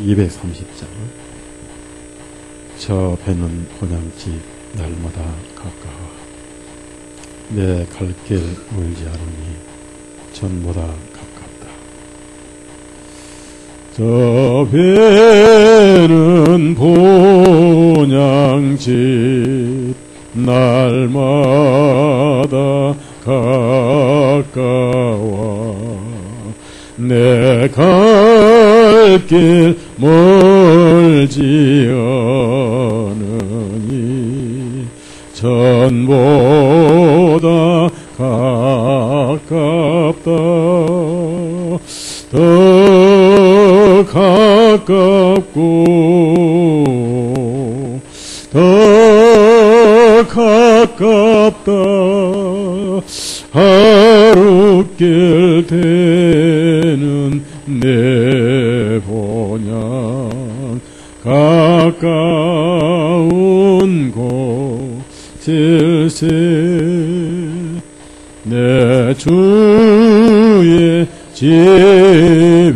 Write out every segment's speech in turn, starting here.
230장. 저 배는 본향집 날마다 가까워 내 갈 길 멀지 않으니 전보다 가깝다. 저 배는 본향집 날마다 가까워 내 갈 길 멀지 않으니 전보다 가깝다. 더 가깝고 더 가깝다. 하루길 되는 내 본향 가까운 곳일세. 내 주의 집에는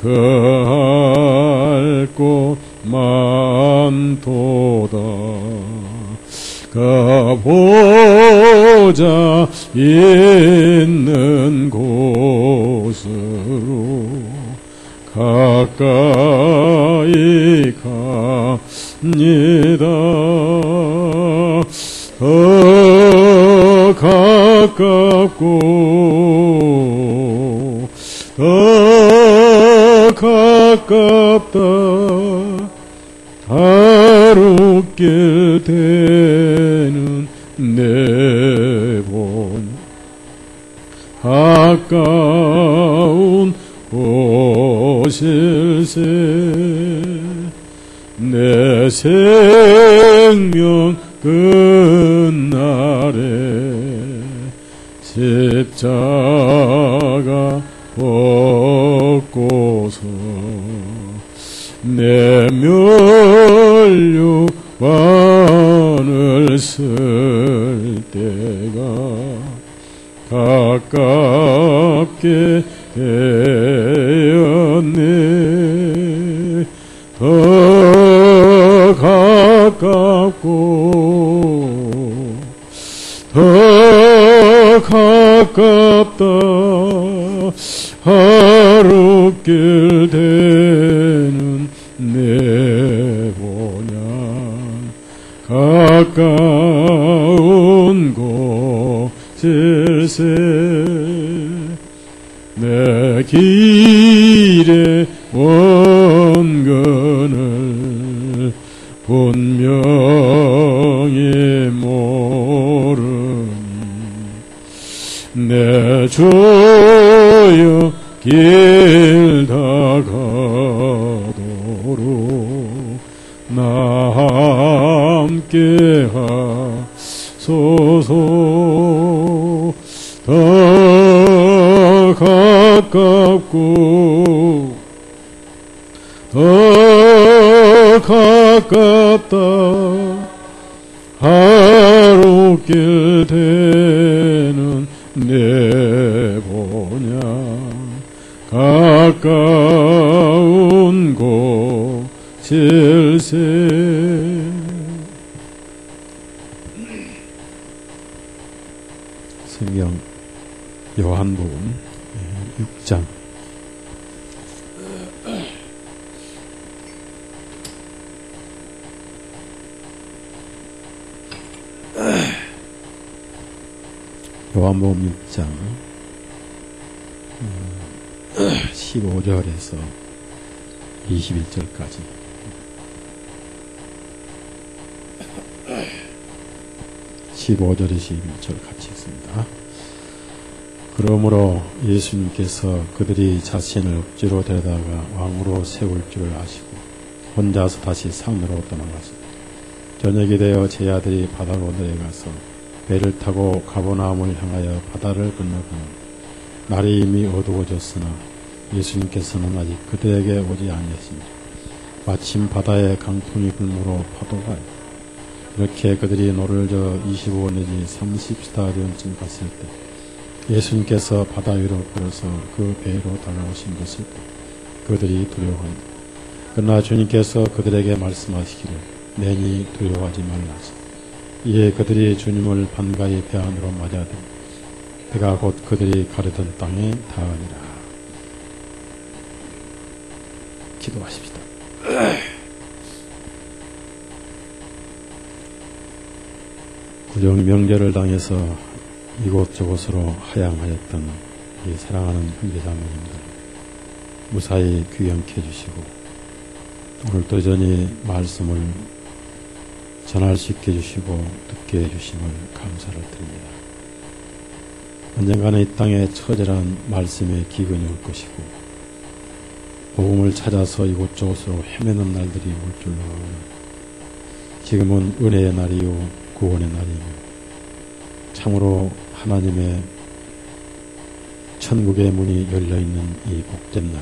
거할 곳 많도다. 가보자 있는 곳으로 가까이 갑니다. 더 가깝고 더 가깝다. 하루길 되는 내 본 가까운 곳일세. 내 생명 끝날에 십자가 벗고서 내 면류관을 쓸 때가 가깝게 되었네. 더 가깝고 더 가깝다. 하루길 되는 내 본향 가까운 곳일세. 내 길의 원근을 분명히 모르니 내 주여 길 다가도록 나 함께 하소서. 더 가깝고 더 가깝다. 하루길 되는 내 본향 가까운 곳일세. 성경 요한복음 6장 요한복음 6장 15절에서 21절까지 15절에서 21절 같이 읽습니다. 그러므로 예수님께서 그들이 자신을 억지로 데려다가 왕으로 세울 줄을 아시고 혼자서 다시 산으로 떠나가시고 저녁이 되어 제 아들이 바다로 내려가서 배를 타고 가버나움을 향하여 바다를 건너가는 날이 이미 어두워졌으나 예수님께서는 아직 그들에게 오지 아니하시니 마침 바다에 강풍이 불므로 파도가 이렇게 그들이 노를 저어 25 내지 30스타디온쯤 갔을 때 예수님께서 바다 위로 걸어서 그 배로 다가오신 것을 그들이 두려워한다. 그러나 주님께서 그들에게 말씀하시기를 내니 두려워하지 말라서. 이에 그들이 주님을 반가이 배 안으로 맞아들고 배가 곧 그들이 가려던 땅에 닿으니라. 기도하십시다. 구정 명절을 당해서 이곳저곳으로 하양하였던 이 사랑하는 형제자매님들 무사히 귀영케 해주시고 오늘도 여전히 말씀을 전할 수 있게 해주시고 듣게 해주심을 감사를 드립니다. 언젠가는 이 땅에 처절한 말씀의 기근이 올 것이고 복음을 찾아서 이곳저곳으로 헤매는 날들이 올 줄로 지금은 은혜의 날이요 구원의 날이며 참으로 하나님의 천국의 문이 열려있는 이 복된 날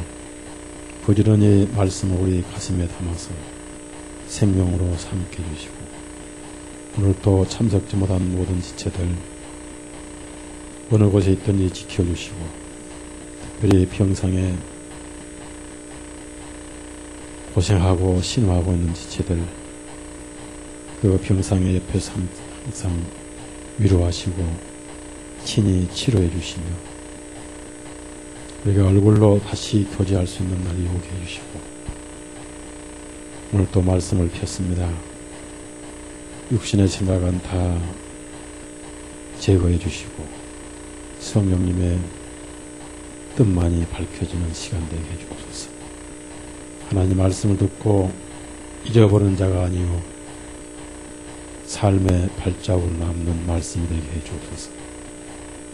부지런히 말씀을 우리 가슴에 담아서 생명으로 삼게 해주시고 오늘 또 참석지 못한 모든 지체들 어느 곳에 있든지 지켜주시고 특별히 평상에 고생하고 신음하고 있는 지체들 그 병상의 옆에서 항상 위로하시고 친히 치료해 주시며 우리가 얼굴로 다시 교제할 수 있는 날이 오게 해주시고 오늘 또 말씀을 폈습니다. 육신의 생각은 다 제거해 주시고 성령님의 뜻만이 밝혀지는 시간 되게 해주옵소서. 하나님 말씀을 듣고 잊어버린 자가 아니요 삶의 발자국을 남는 말씀이 되게 해주옵소서.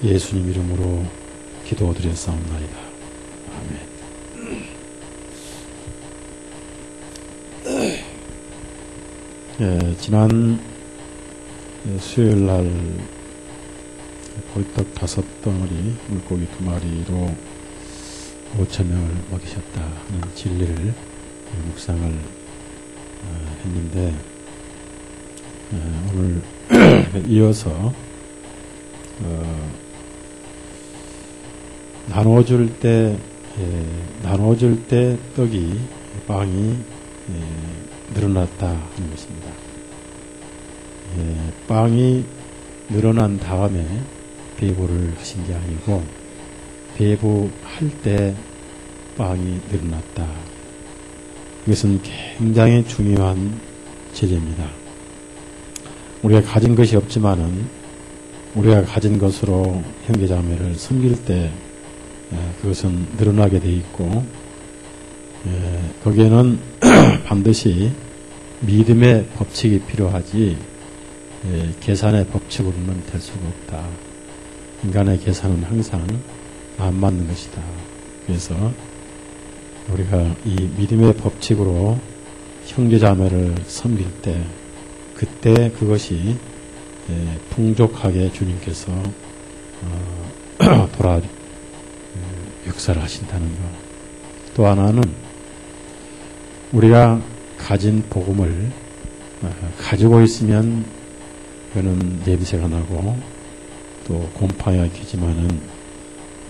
예수님 이름으로 기도드렸사옵나이다. 아멘. 지난 수요일날 보리떡 5덩어리 물고기 2마리로 5,000명을 먹이셨다 하는 진리를 묵상을 했는데 오늘 이어서 나눠줄 때 떡이 빵이 늘어났다 하는 것입니다. 빵이 늘어난 다음에 배부를 하신 게 아니고 배부할 때 빵이 늘어났다. 이것은 굉장히 중요한 진리입니다. 우리가 가진 것이 없지만은 우리가 가진 것으로 형제자매를 섬길 때 그것은 늘어나게 돼 있고 거기에는 반드시 믿음의 법칙이 필요하지 계산의 법칙으로는 될 수가 없다. 인간의 계산은 항상 안 맞는 것이다. 그래서 우리가 이 믿음의 법칙으로 형제자매를 섬길 때 그때 그것이 풍족하게 주님께서 역사를 하신다는 것. 또 하나는 우리가 가진 복음을 가지고 있으면 그는 냄새가 나고 또 곰팡이가 끼지만은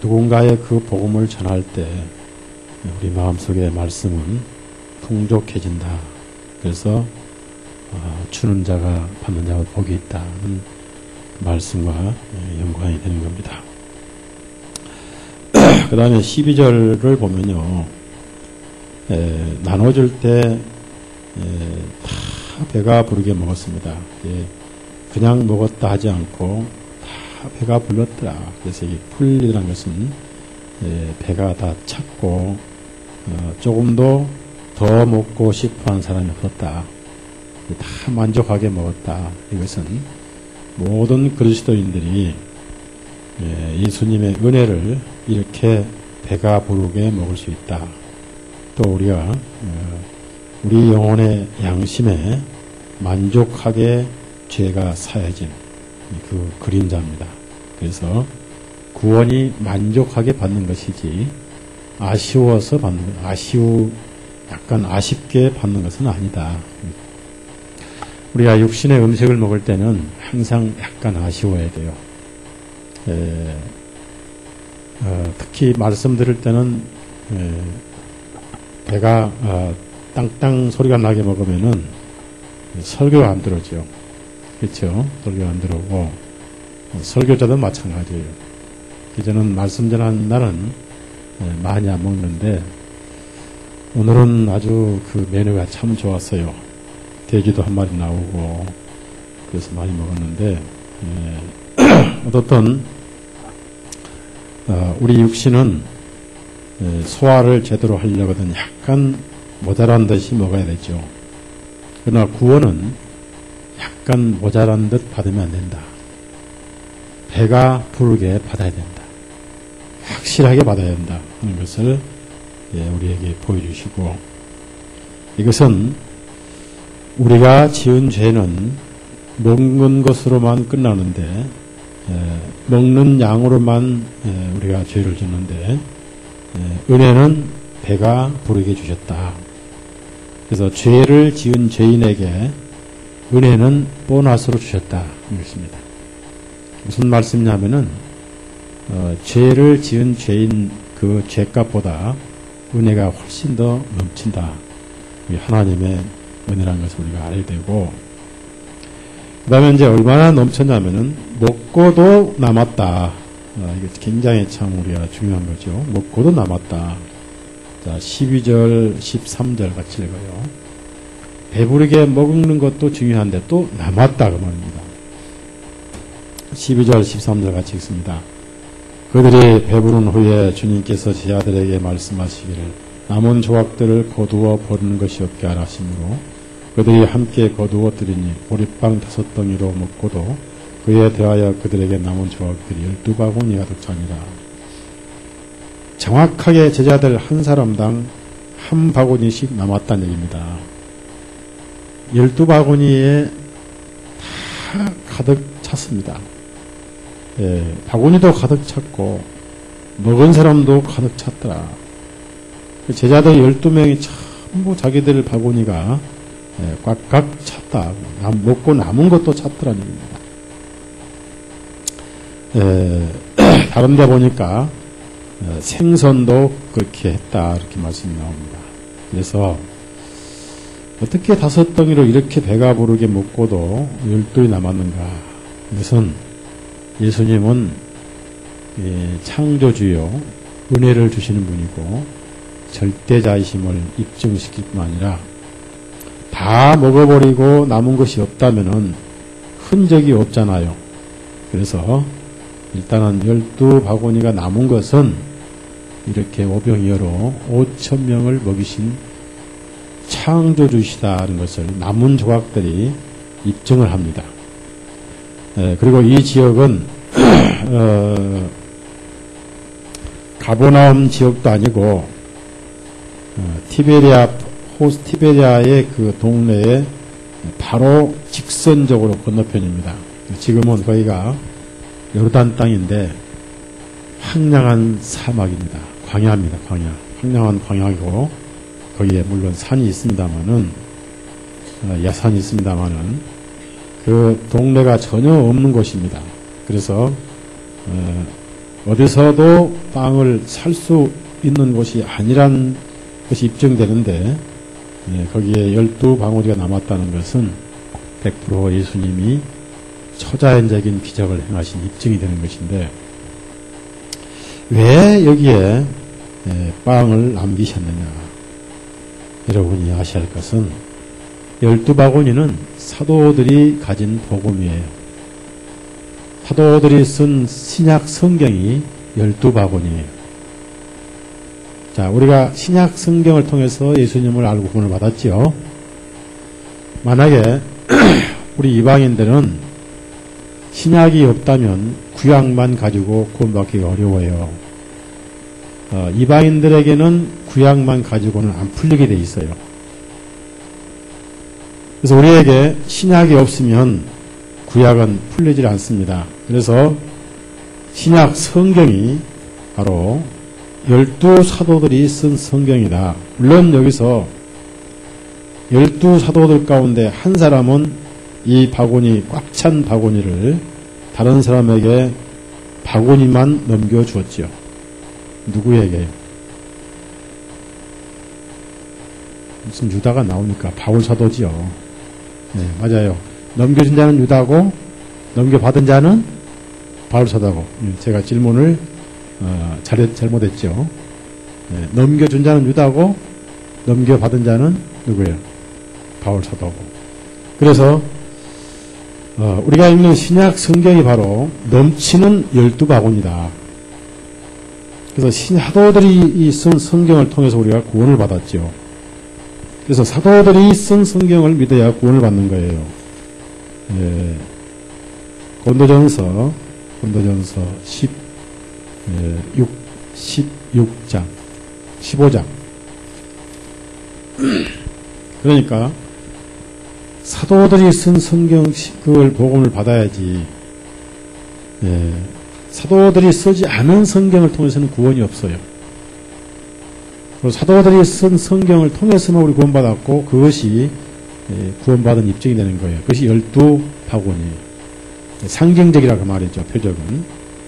누군가의 그 복음을 전할 때 우리 마음속의 말씀은 풍족해진다. 그래서 주는 자가 받는 자가 복이 있다는 말씀과 연관이 되는 겁니다. 그 다음에 12절을 보면요. 나눠줄 때 다 배가 부르게 먹었습니다. 그냥 먹었다 하지 않고 다 배가 불렀더라. 그래서 이 풀리라는 것은 배가 다 찼고 조금도 더 먹고 싶어하는 사람이 없었다. 다 만족하게 먹었다. 이것은 모든 그리스도인들이 예수님의 은혜를 이렇게 배가 부르게 먹을 수 있다. 또 우리가 우리 영혼의 양심에 만족하게 죄가 사해진 그 그림자입니다. 그래서 구원이 만족하게 받는 것이지 아쉬워서 받는 것, 약간 아쉽게 받는 것은 아니다. 우리가 육신의 음식을 먹을 때는 항상 약간 아쉬워야 돼요. 특히 말씀 들을 때는 배가 땅땅 소리가 나게 먹으면은 설교가 안 들어오죠. 그렇죠? 설교가 안 들어오고 설교자도 마찬가지예요. 저는 말씀 전하는 날은 많이 안 먹는데 오늘은 아주 그 메뉴가 참 좋았어요. 돼지도 한 마리 나오고 그래서 많이 먹었는데 어떻든 우리 육신은 소화를 제대로 하려거든 약간 모자란 듯이 먹어야 되죠. 그러나 구원은 약간 모자란 듯 받으면 안 된다. 배가 부르게 받아야 된다. 확실하게 받아야 된다 하는 것을 우리에게 보여주시고, 이것은 우리가 지은 죄는 먹는 것으로만 끝나는데 먹는 양으로만 우리가 죄를 짓는데 은혜는 배가 부르게 주셨다. 그래서 죄를 지은 죄인에게 은혜는 보너스로 주셨다. 이것입니다. 무슨 말씀이냐면은 죄를 지은 죄인 그 죄값보다 은혜가 훨씬 더 넘친다. 하나님의 은혜라는 것을 우리가 알아야 되고, 그 다음에 이제 얼마나 넘쳤냐면은 먹고도 남았다. 이게 굉장히 참 우리가 중요한 거죠. 먹고도 남았다. 자, 12절, 13절 같이 읽어요. 배부르게 먹는 것도 중요한데 또 남았다 그 말입니다. 12절, 13절 같이 읽습니다. 그들이 배부른 후에 주님께서 제자들에게 말씀하시기를 남은 조각들을 거두어 버리는 것이 없게 하라 하시므로 그들이 함께 거두어 들이니 보리빵 5덩이로 먹고도 그에 대하여 그들에게 남은 조각들이 12바구니 가득 차니라. 정확하게 제자들 한 사람당 한 바구니씩 남았다는 얘기입니다. 12바구니에 다 가득 찼습니다. 바구니도 가득 찼고 먹은 사람도 가득 찼더라. 제자들 12명이 전부 자기들 바구니가 꽉꽉 찼다. 먹고 남은 것도 찼더라는 얘기입니다. 다른 데 보니까 생선도 그렇게 했다. 이렇게 말씀이 나옵니다. 그래서 어떻게 5덩이로 이렇게 배가 부르게 먹고도 12이 남았는가. 이것은 예수님은 창조주요 은혜를 주시는 분이고 절대자이심을 입증시킬 뿐 아니라 다 먹어버리고 남은 것이 없다면은 흔적이 없잖아요. 그래서 일단은 12바구니가 남은 것은 이렇게 오병이어로 5,000명을 먹이신 창조주시다는 것을 남은 조각들이 입증을 합니다. 그리고 이 지역은 가버나움 지역도 아니고 티베리아의 그 동네에 바로 직선적으로 건너편입니다. 지금은 거기가 요르단 땅인데 황량한 사막입니다. 광야입니다. 광야. 황량한 광야이고 거기에 물론 산이 있습니다만은 야산이 있습니다만은 그 동네가 전혀 없는 곳입니다. 그래서 어디서도 빵을 살 수 있는 곳이 아니란 것이 입증되는데 거기에 12바구니가 남았다는 것은 100% 예수님이 초자연적인 기적을 행하신 입증이 되는 것인데 왜 여기에 빵을 남기셨느냐. 여러분이 아셔야 할 것은 12바구니는 사도들이 가진 복음이에요. 사도들이 쓴 신약 성경이 12바구니예요. 자, 우리가 신약 성경을 통해서 예수님을 알고 구원을 받았지요. 만약에 우리 이방인들은 신약이 없다면 구약만 가지고 구원받기가 어려워요. 이방인들에게는 구약만 가지고는 안 풀리게 돼 있어요. 그래서 우리에게 신약이 없으면 구약은 풀리질 않습니다. 그래서 신약 성경이 바로 12사도들이 쓴 성경이다. 물론 여기서 12사도들 가운데 한 사람은 이 바구니, 꽉 찬 바구니를 다른 사람에게 바구니만 넘겨주었지요. 누구에게요? 무슨 유다가 나옵니까? 바울 사도지요. 네, 맞아요. 넘겨준 자는 유다고 넘겨받은 자는 바울 사도고. 제가 질문을 잘못했죠. 네, 넘겨준 자는 유다고 넘겨받은 자는 누구예요? 바울 사도고. 그래서 우리가 읽는 신약 성경이 바로 넘치는 12바구니다. 그래서 사도들이 쓴 성경을 통해서 우리가 구원을 받았죠. 그래서 사도들이 쓴 성경을 믿어야 구원을 받는 거예요. 예, 고린도전서 16장, 15장. 그러니까 사도들이 쓴 성경 그걸 복음을 받아야지. 예, 사도들이 쓰지 않은 성경을 통해서는 구원이 없어요. 그리고 사도들이 쓴 성경을 통해서는 우리 구원받았고 그것이 구원받은 입증이 되는 거예요. 그것이 12바구니. 상징적이라고 말이죠. 표적은.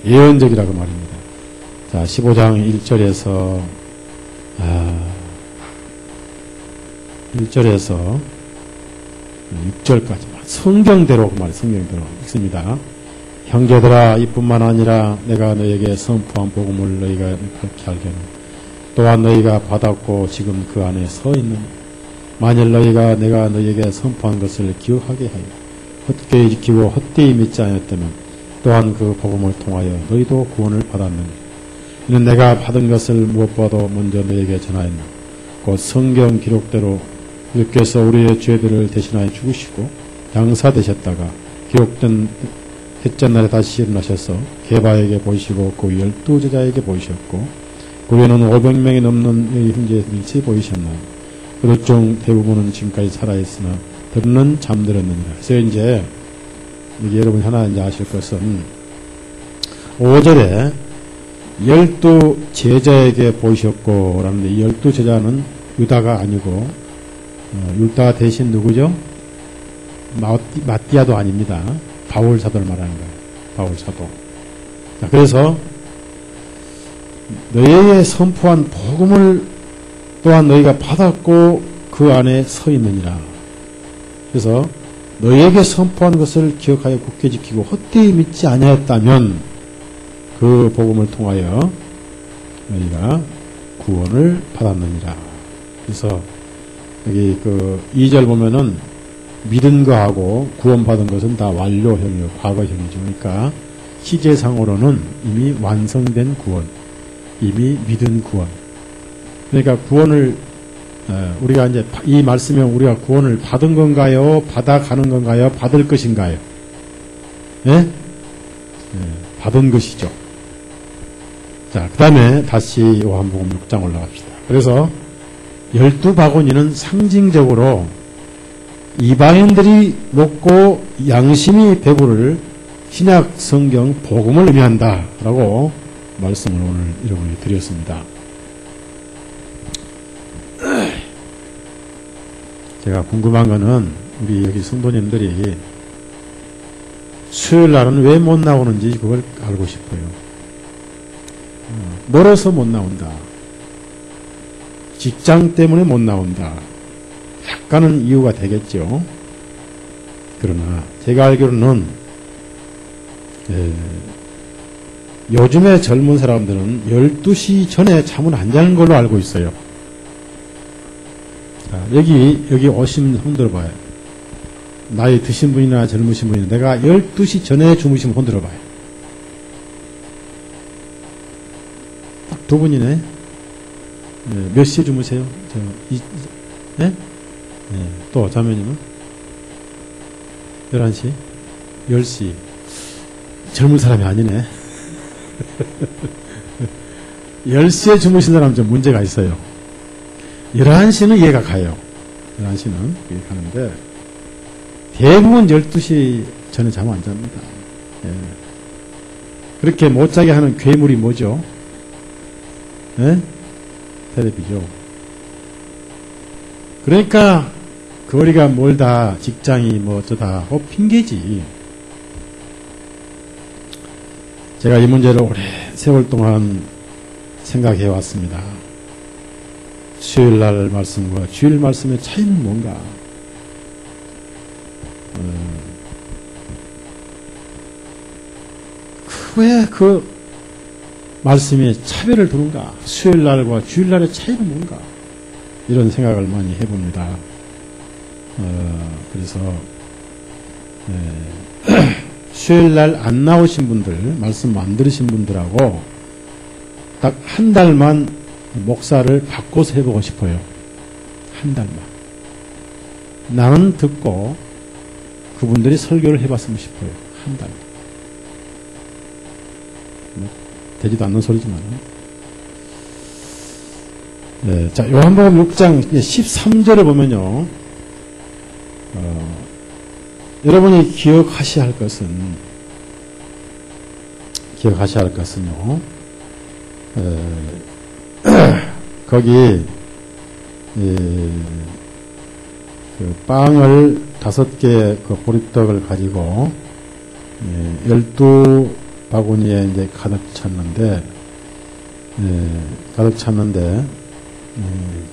예언적이라고 말입니다. 자, 15장 1절에서 1절에서 6절까지 성경대로 그 말이에요. 성경대로 읽습니다. 형제들아, 이뿐만 아니라 내가 너에게 선포한 복음을 너희가 그렇게 알게는 또한 너희가 받았고 지금 그 안에 서 있는 만일 너희가 내가 너희에게 선포한 것을 기억하게 하여 헛되이 지키고 헛되이 믿지 않았다면 또한 그 복음을 통하여 너희도 구원을 받았느니 이는 내가 받은 것을 무엇보다도 먼저 너희에게 전하였나 곧 성경 기록대로 주께서 우리의 죄들을 대신하여 죽으시고 장사되셨다가 기록된 셋째 날에 다시 일어나셔서 게바에게 보이시고 그 12제자에게 보이셨고 그 외에는 500명이 넘는 형제들이 보이셨나요? 그들 중 대부분은 지금까지 살아있으나 들은 잠들었느니라. 그래서 이제 여러분 하나 이제 아실 것은 5절에 12제자에게 보이셨고 라는데 이 12제자는 유다가 아니고 유다 대신 누구죠? 마띠아도 아닙니다. 바울 사도를 말하는 거예요. 바울 사도. 자, 그래서 너희에게 선포한 복음을 또한 너희가 받았고 그 안에 서 있느니라. 그래서 너희에게 선포한 것을 기억하여 굳게 지키고 헛되이 믿지 아니하였다면 그 복음을 통하여 너희가 구원을 받았느니라. 그래서 여기 그 2절 보면은 믿은 거하고 구원받은 것은 다 완료형이요, 과거형이죠. 그러니까 시제상으로는 이미 완성된 구원, 이미 믿은 구원. 그러니까 구원을 우리가 이제 이 말씀에 우리가 구원을 받은 건가요? 받아가는 건가요? 받을 것인가요? 예? 예, 받은 것이죠. 자, 그 다음에 다시 요한복음 6장 올라갑시다. 그래서 12바구니는 상징적으로 이방인들이 먹고 양심이 배부를 신약 성경 복음을 의미한다라고 말씀을 오늘 여러분이 드렸습니다. 제가 궁금한 거는 우리 여기 성도님들이 수요일 날은 왜 못 나오는지 그걸 알고 싶어요. 멀어서 못 나온다. 직장 때문에 못 나온다. 약간은 이유가 되겠죠. 그러나 제가 알기로는 요즘의 젊은 사람들은 12시 전에 잠을 안 자는 걸로 알고 있어요. 자, 여기 오시면 손 들어봐요. 나이 드신 분이나 젊으신 분이나 내가 12시 전에 주무시면 손 들어봐요. 딱 두 분이네. 몇 시에 주무세요? 네? 또 자매님은? 11시? 10시? 젊은 사람이 아니네. 10시에 주무신 사람은 좀 문제가 있어요. 11시는 이해가 가요. 11시는 이해가 가는데 대부분 12시 전에 잠 안 잡니다. 예. 그렇게 못 자게 하는 괴물이 뭐죠? 예? 텔레비죠. 그러니까 거리가 멀다, 직장이 뭐 어쩌다, 핑계지. 제가 이 문제를 오래 세월 동안 생각해 왔습니다. 수요일 날 말씀과 주일 말씀의 차이는 뭔가? 왜 그 말씀에 차별을 두는가? 수요일 날과 주일 날의 차이는 뭔가? 이런 생각을 많이 해봅니다. 그래서 수요일 날 안 나오신 분들, 말씀 안 들으신 분들하고 딱 한 달만 목사를 바꿔서 해보고 싶어요. 한 달만. 나는 듣고 그분들이 설교를 해봤으면 싶어요. 한 달. 되지도 않는 소리지만. 네, 자, 요한복음 6장 13절을 보면요. 여러분이 기억하셔야 할 것은요. 거기 그 빵을 5개의 그 보리떡을 가지고 12바구니에 이제 가득 찼는데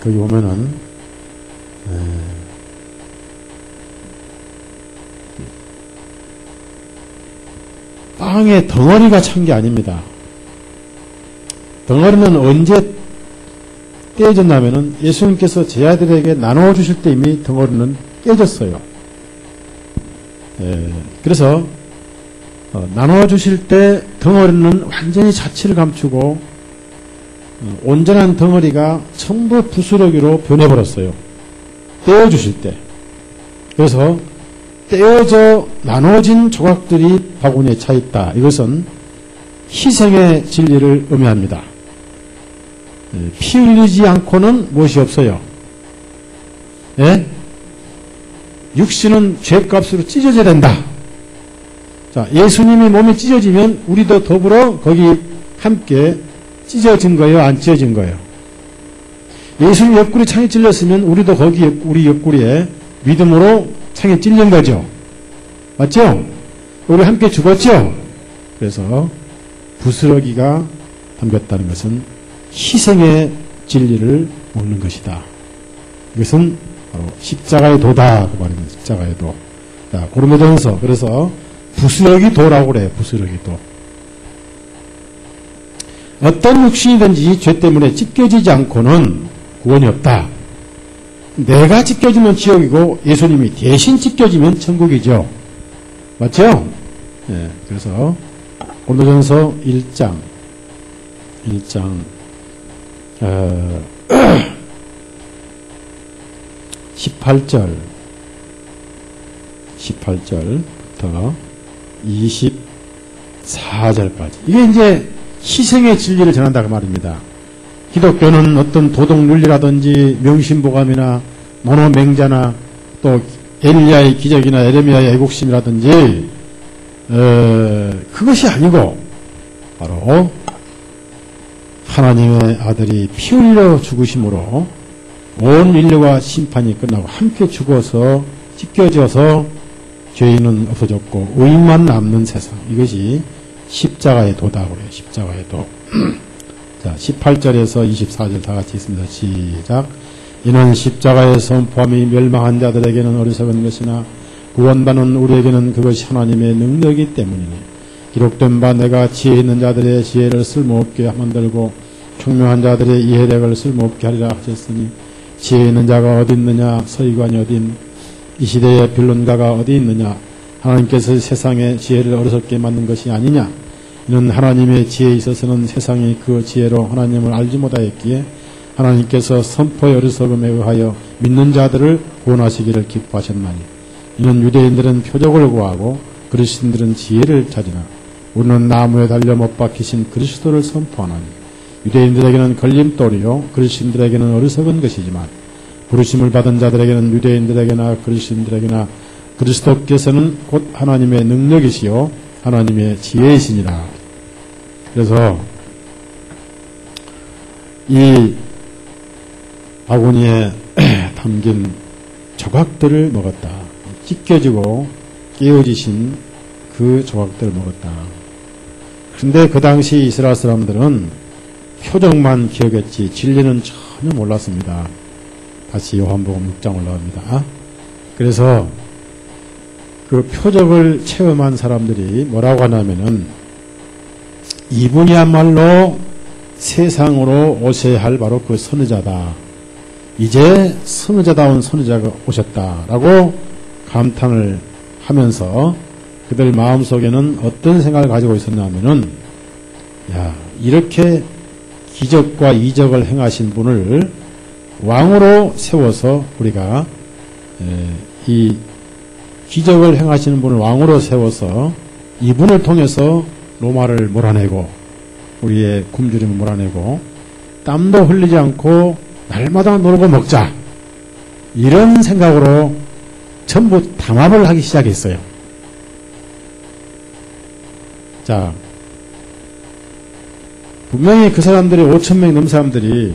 거기 보면은 빵에 덩어리가 찬 게 아닙니다. 덩어리는 언제 깨졌냐면은 예수님께서 제 아들에게 나누어 주실 때 이미 덩어리는 깨졌어요. 그래서 나누어 주실 때 덩어리는 완전히 자취를 감추고 온전한 덩어리가 전부 부스러기로 변해버렸어요. 떼어 주실 때. 그래서 떼어져 나눠진 조각들이 바구니에 차 있다. 이것은 희생의 진리를 의미합니다. 피 흘리지 않고는 무엇이 없어요. 예? 육신은 죄값으로 찢어져야 된다. 자, 예수님이 몸이 찢어지면 우리도 더불어 거기 함께 찢어진 거예요? 안 찢어진 거예요? 예수님 옆구리 창에 찔렸으면 우리도 거기 우리 옆구리에 믿음으로 창에 찔린 거죠. 맞죠? 우리 함께 죽었죠? 그래서 부스러기가 담겼다는 것은 희생의 진리를 먹는 것이다. 이것은 바로 십자가의 도다. 그 말입니다. 십자가의 도. 자, 고린도전서. 그래서 부스러기 도라고 그래요. 부스러기 도. 어떤 육신이든지 죄 때문에 찢겨지지 않고는 구원이 없다. 내가 찢겨지면 지옥이고 예수님이 대신 찢겨지면 천국이죠. 맞죠? 네, 그래서 고린도전서 1장 18절부터 24절까지. 이게 이제 희생의 진리를 전한다고 말입니다. 기독교는 어떤 도덕윤리라든지 명심보감이나 모노맹자나 또 엘리야의 기적이나 에레미야의 애국심이라든지 그것이 아니고 바로 하나님의 아들이 피 흘려 죽으심으로 온 인류와 심판이 끝나고 함께 죽어서 찢겨져서 죄인은 없어졌고 의인만 남는 세상. 이것이 십자가의 도다고 그래요. 십자가의 도. 자, 18절에서 24절 다 같이 있습니다. 시작. 이는 십자가의 선포함이 멸망한 자들에게는 어리석은 것이나 구원받는 우리에게는 그것이 하나님의 능력이기 때문이니 기록된 바 내가 지혜 있는 자들의 지혜를 쓸모없게 만들고 총명한 자들의 이해력을 쓸모없게 하리라 하셨으니 지혜 있는 자가 어디 있느냐 서기관이 어딘 이 시대의 변론가가 어디 있느냐 하나님께서 세상의 지혜를 어리석게 만든 것이 아니냐 이는 하나님의 지혜에 있어서는 세상이 그 지혜로 하나님을 알지 못하였기에 하나님께서 선포의 어리석음에 의하여 믿는 자들을 구원하시기를 기뻐하셨나니 이는 유대인들은 표적을 구하고 그리스도인들은 지혜를 찾으나 우리는 나무에 달려 못 박히신 그리스도를 선포하나니 유대인들에게는 걸림돌이요 그리스도인들에게는 어리석은 것이지만 부르심을 받은 자들에게는 유대인들에게나 그리스도인들에게나 그리스도께서는 곧 하나님의 능력이시요 하나님의 지혜이시니라. 그래서 이 바구니에 담긴 조각들을 먹었다. 찢겨지고 깨어지신 그 조각들을 먹었다. 그런데 그 당시 이스라엘 사람들은 표적만 기억했지 진리는 전혀 몰랐습니다. 다시 요한복음 6장 올라갑니다. 그래서 그 표적을 체험한 사람들이 뭐라고 하냐면은 이분이야말로 세상으로 오셔야 할 바로 그 선지자다. 이제 선지자다운 선지자가 오셨다라고 감탄을 하면서 그들 마음속에는 어떤 생각을 가지고 있었냐면은 야, 이렇게 기적과 이적을 행하신 분을 왕으로 세워서 우리가 이 기적을 행하시는 분을 왕으로 세워서 이분을 통해서 로마를 몰아내고 우리의 굶주림을 몰아내고 땀도 흘리지 않고 날마다 놀고 먹자, 이런 생각으로 전부 담합을 하기 시작했어요. 자, 분명히 그 사람들이 5,000명이 넘는 사람들이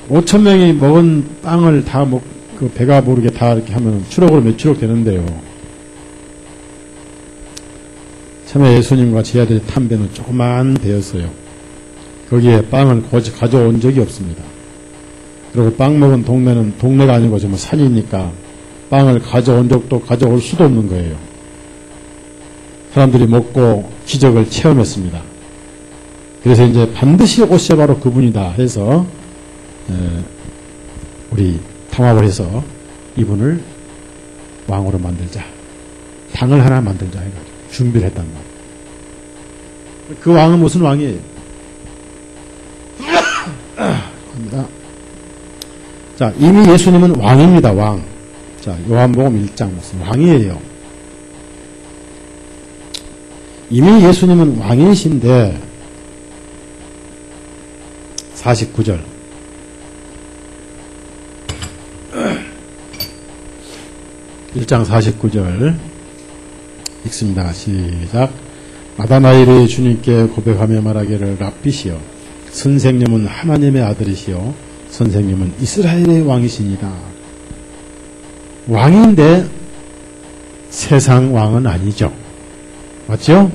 5,000명이 먹은 빵을 다 그 배가 모르게 다 이렇게 하면 추록으로 몇 추록 되는데요. 처음에 예수님과 제 아들이 탄 배는 조그만 배였어요. 거기에 빵을 가져온 적이 없습니다. 그리고 빵 먹은 동네는 동네가 아니고 정말 산이니까 빵을 가져온 적도 가져올 수도 없는 거예요. 사람들이 먹고 기적을 체험했습니다. 그래서 이제 반드시 오셔야 바로 그분이다 해서 우리 담합을 해서 이분을 왕으로 만들자, 당을 하나 만들자 해가지고 준비를 했단 말이에요. 그 왕은 무슨 왕이에요? 자, 이미 예수님은 왕입니다. 왕. 자, 요한복음 1장 무슨 왕이에요. 이미 예수님은 왕이신데 49절 (1장 49절) 읽습니다. 시작. 나다나엘이 주님께 고백하며 말하기를 랍비시여, 선생님은 하나님의 아들이시여 선생님은 이스라엘의 왕이시니다. 왕인데 세상 왕은 아니죠. 맞죠?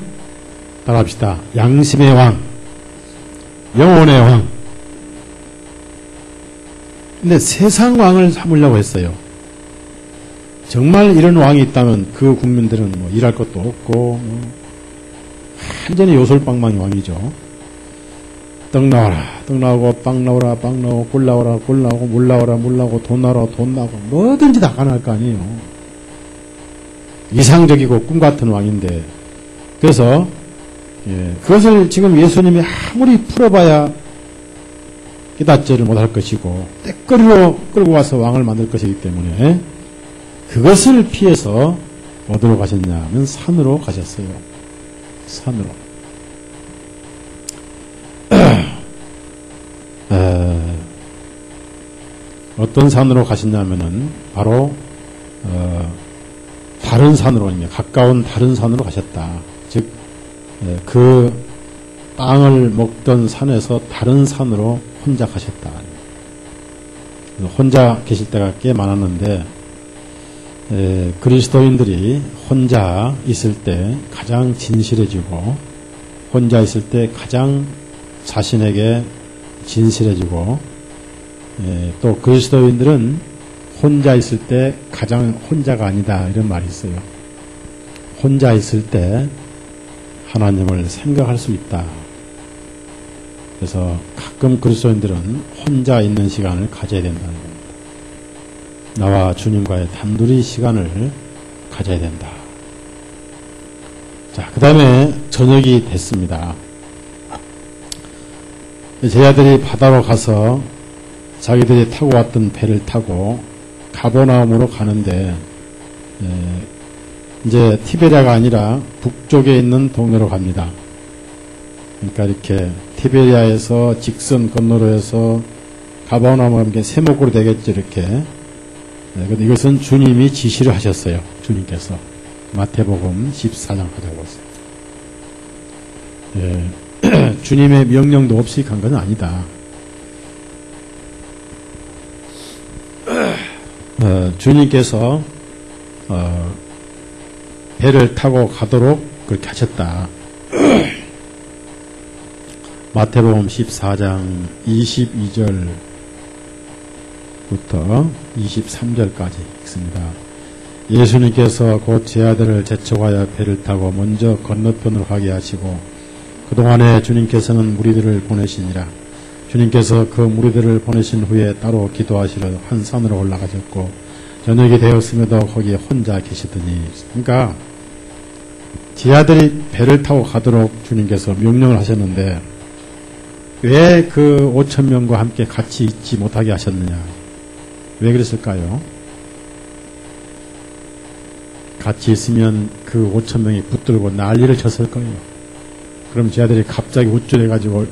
따라합시다. 양심의 왕, 영혼의 왕. 근데 세상 왕을 삼으려고 했어요. 정말 이런 왕이 있다면 그 국민들은 뭐 일할 것도 없고 완전히 요술방망이 왕이죠. 떡 나와라, 떡 나오고, 빵 나오라, 빵 나오고, 꿀 나오라, 꿀 나오고, 물 나오라, 물 나오고, 돈 나오라, 돈 나오고, 뭐든지 다 가능할 거 아니에요. 이상적이고 꿈 같은 왕인데, 그래서 그것을 지금 예수님이 아무리 풀어봐야 깨닫지를 못할 것이고 때거리로 끌고 와서 왕을 만들 것이기 때문에 그것을 피해서 어디로 가셨냐면 산으로 가셨어요. 산으로. 어떤 산으로 가셨냐면은 바로 다른 산으로, 가까운 다른 산으로 가셨다. 즉 그 빵을 먹던 산에서 다른 산으로 혼자 가셨다. 혼자 계실 때가 꽤 많았는데 그리스도인들이 혼자 있을 때 가장 진실해지고 혼자 있을 때 가장 자신에게 진실해지고 또 그리스도인들은 혼자 있을 때 가장 혼자가 아니다, 이런 말이 있어요. 혼자 있을 때 하나님을 생각할 수 있다. 그래서 가끔 그리스도인들은 혼자 있는 시간을 가져야 된다는 겁니다. 나와 주님과의 단둘이 시간을 가져야 된다. 자, 그 다음에 저녁이 됐습니다. 제 아들이 바다로 가서 자기들이 타고 왔던 배를 타고 가버나움으로 가는데 이제 티베리아가 아니라 북쪽에 있는 동네로 갑니다. 그러니까 이렇게 티베리아에서 직선 건너로 해서 가버나움으로 가면 세목으로 되겠죠, 이렇게. 근데 이것은 주님이 지시를 하셨어요. 주님께서 마태복음 14장 하자고 했어요. 주님의 명령도 없이 간 건 아니다. 주님께서 배를 타고 가도록 그렇게 하셨다. 마태복음 14장 22절부터 23절까지 읽습니다. 예수님께서 곧 제 아들을 재촉하여 배를 타고 먼저 건너편으로 가게 하시고 그동안에 주님께서는 무리들을 보내시니라. 주님께서 그 무리들을 보내신 후에 따로 기도하시러 한 산으로 올라가셨고 저녁이 되었음에도 거기에 혼자 계시더니, 그러니까 제 아들이 배를 타고 가도록 주님께서 명령을 하셨는데 왜 그 5,000명과 함께 같이 있지 못하게 하셨느냐? 왜 그랬을까요? 같이 있으면 그 5,000명이 붙들고 난리를 쳤을 거예요. 그럼 제 아들이 갑자기 우쭐해가지고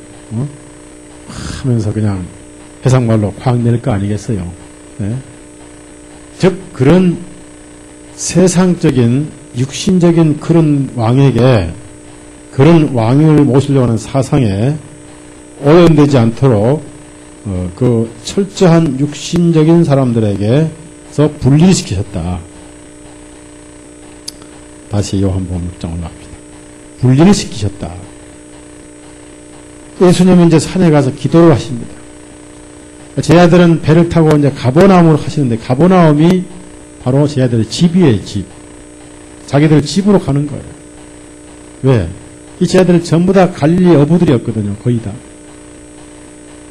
하면서 그냥 해상말로 확 낼 거 아니겠어요? 네? 즉 그런 세상적인 육신적인 그런 왕에게, 그런 왕을 모시려고 하는 사상에 오염되지 않도록 그 철저한 육신적인 사람들에게서 분리시키셨다. 다시 요한복음 6장 올라갑니다. 분리를 시키셨다. 예수님은 이제 산에 가서 기도를 하십니다. 제 아들은 배를 타고 이제 가버나움으로 가시는데, 가버나움이 바로 제 아들의 집이에요, 집. 자기들 집으로 가는 거예요. 왜? 이 제 아들은 전부 다 갈릴리 어부들이었거든요, 거의 다.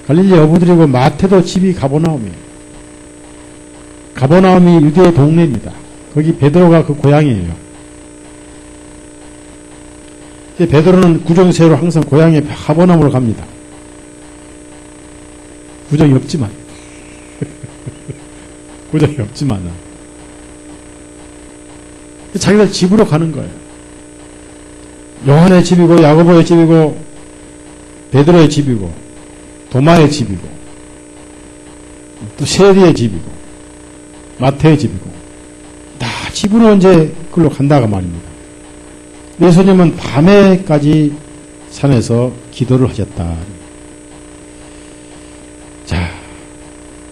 갈릴리 어부들이고, 마태도 집이 가버나움이에요. 가버나움이 유대의 동네입니다. 거기 베드로가 그 고향이에요. 베드로는 구정세로 항상 고향에 가버나움으로 갑니다. 구정이 없지만. 구정이 없지만. 자기들 집으로 가는 거예요. 요한의 집이고, 야고보의 집이고, 베드로의 집이고, 도마의 집이고, 또 세리의 집이고, 마태의 집이고, 다 집으로 이제 그걸로 간다가 말입니다. 예수님은 밤에까지 산에서 기도를 하셨다. 자,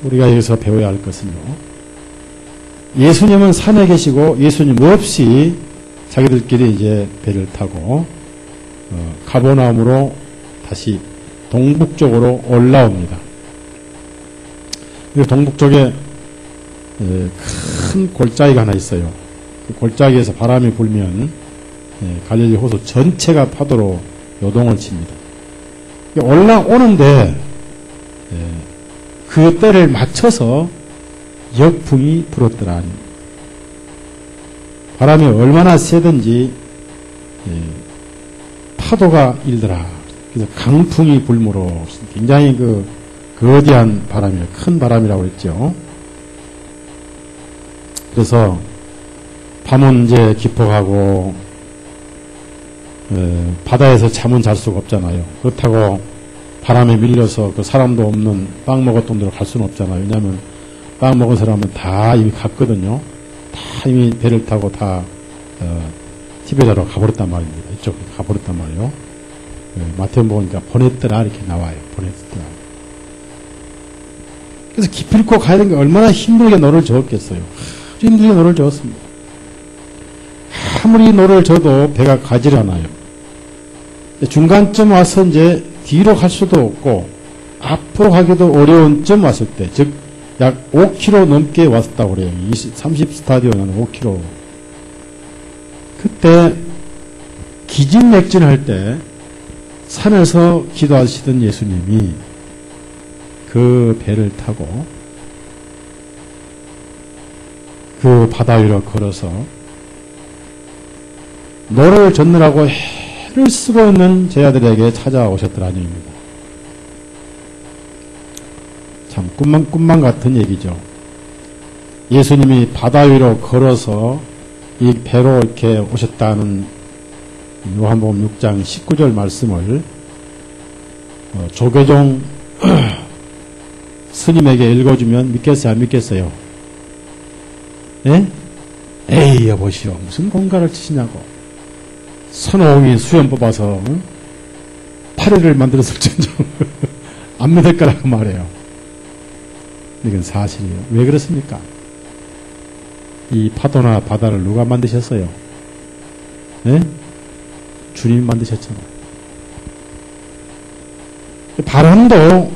우리가 여기서 배워야 할 것은요, 예수님은 산에 계시고 예수님 없이 자기들끼리 이제 배를 타고 가버나움으로 다시 동북쪽으로 올라옵니다. 그 동북쪽에 큰 골짜기가 하나 있어요. 그 골짜기에서 바람이 불면 갈릴리 호수 전체가 파도로 요동을 칩니다. 올라오는데 그 때를 맞춰서 역풍이 불었더라. 바람이 얼마나 세든지 파도가 일더라. 그래서 강풍이 불므로 굉장히 그 거대한 바람이에요. 큰 바람이라고 했죠. 그래서 밤은 이제 깊어가고 바다에서 잠은 잘 수가 없잖아요. 그렇다고 바람에 밀려서 그 사람도 없는 빵 먹었던 데로 갈 수는 없잖아요. 왜냐하면 빵 먹은 사람은 다 이미 갔거든요. 다 이미 배를 타고 다 티베리아로 가버렸단 말입니다. 이쪽 가버렸단 말이에요. 마태복음 보니까 보냈더라 이렇게 나와요. 보냈더라. 그래서 기필코 가야 되는 게 얼마나 힘들게 노를 저었겠어요. 아주 힘들게 노를 저었습니다. 아무리 노를 저도 배가 가지를 않아요. 중간쯤 와서 이제 뒤로 갈 수도 없고 앞으로 가기도 어려운 점 왔을 때, 즉 약 5km 넘게 왔다고 그래요. 30스타디오는 5km. 그때 기진맥진할 때 산에서 기도하시던 예수님이 그 배를 타고 그 바다 위로 걸어서 노를 젓느라고 해를 쓰고 있는 제 아들에게 찾아오셨더라는 얘기입니다. 참 꿈만 같은 얘기죠. 예수님이 바다 위로 걸어서 이 배로 이렇게 오셨다는 요한복음 6장 19절 말씀을 조계종 스님에게 읽어주면 믿겠어요? 안 믿겠어요? 예? 에이 여보시오, 무슨 공가를 치시냐고. 선호공이 수염 뽑아서 파리를 만들었을 정도로 안 믿을 거라고 말해요. 이건 사실이에요. 왜 그렇습니까? 이 파도나 바다를 누가 만드셨어요? 예? 주님이 만드셨잖아요. 바람도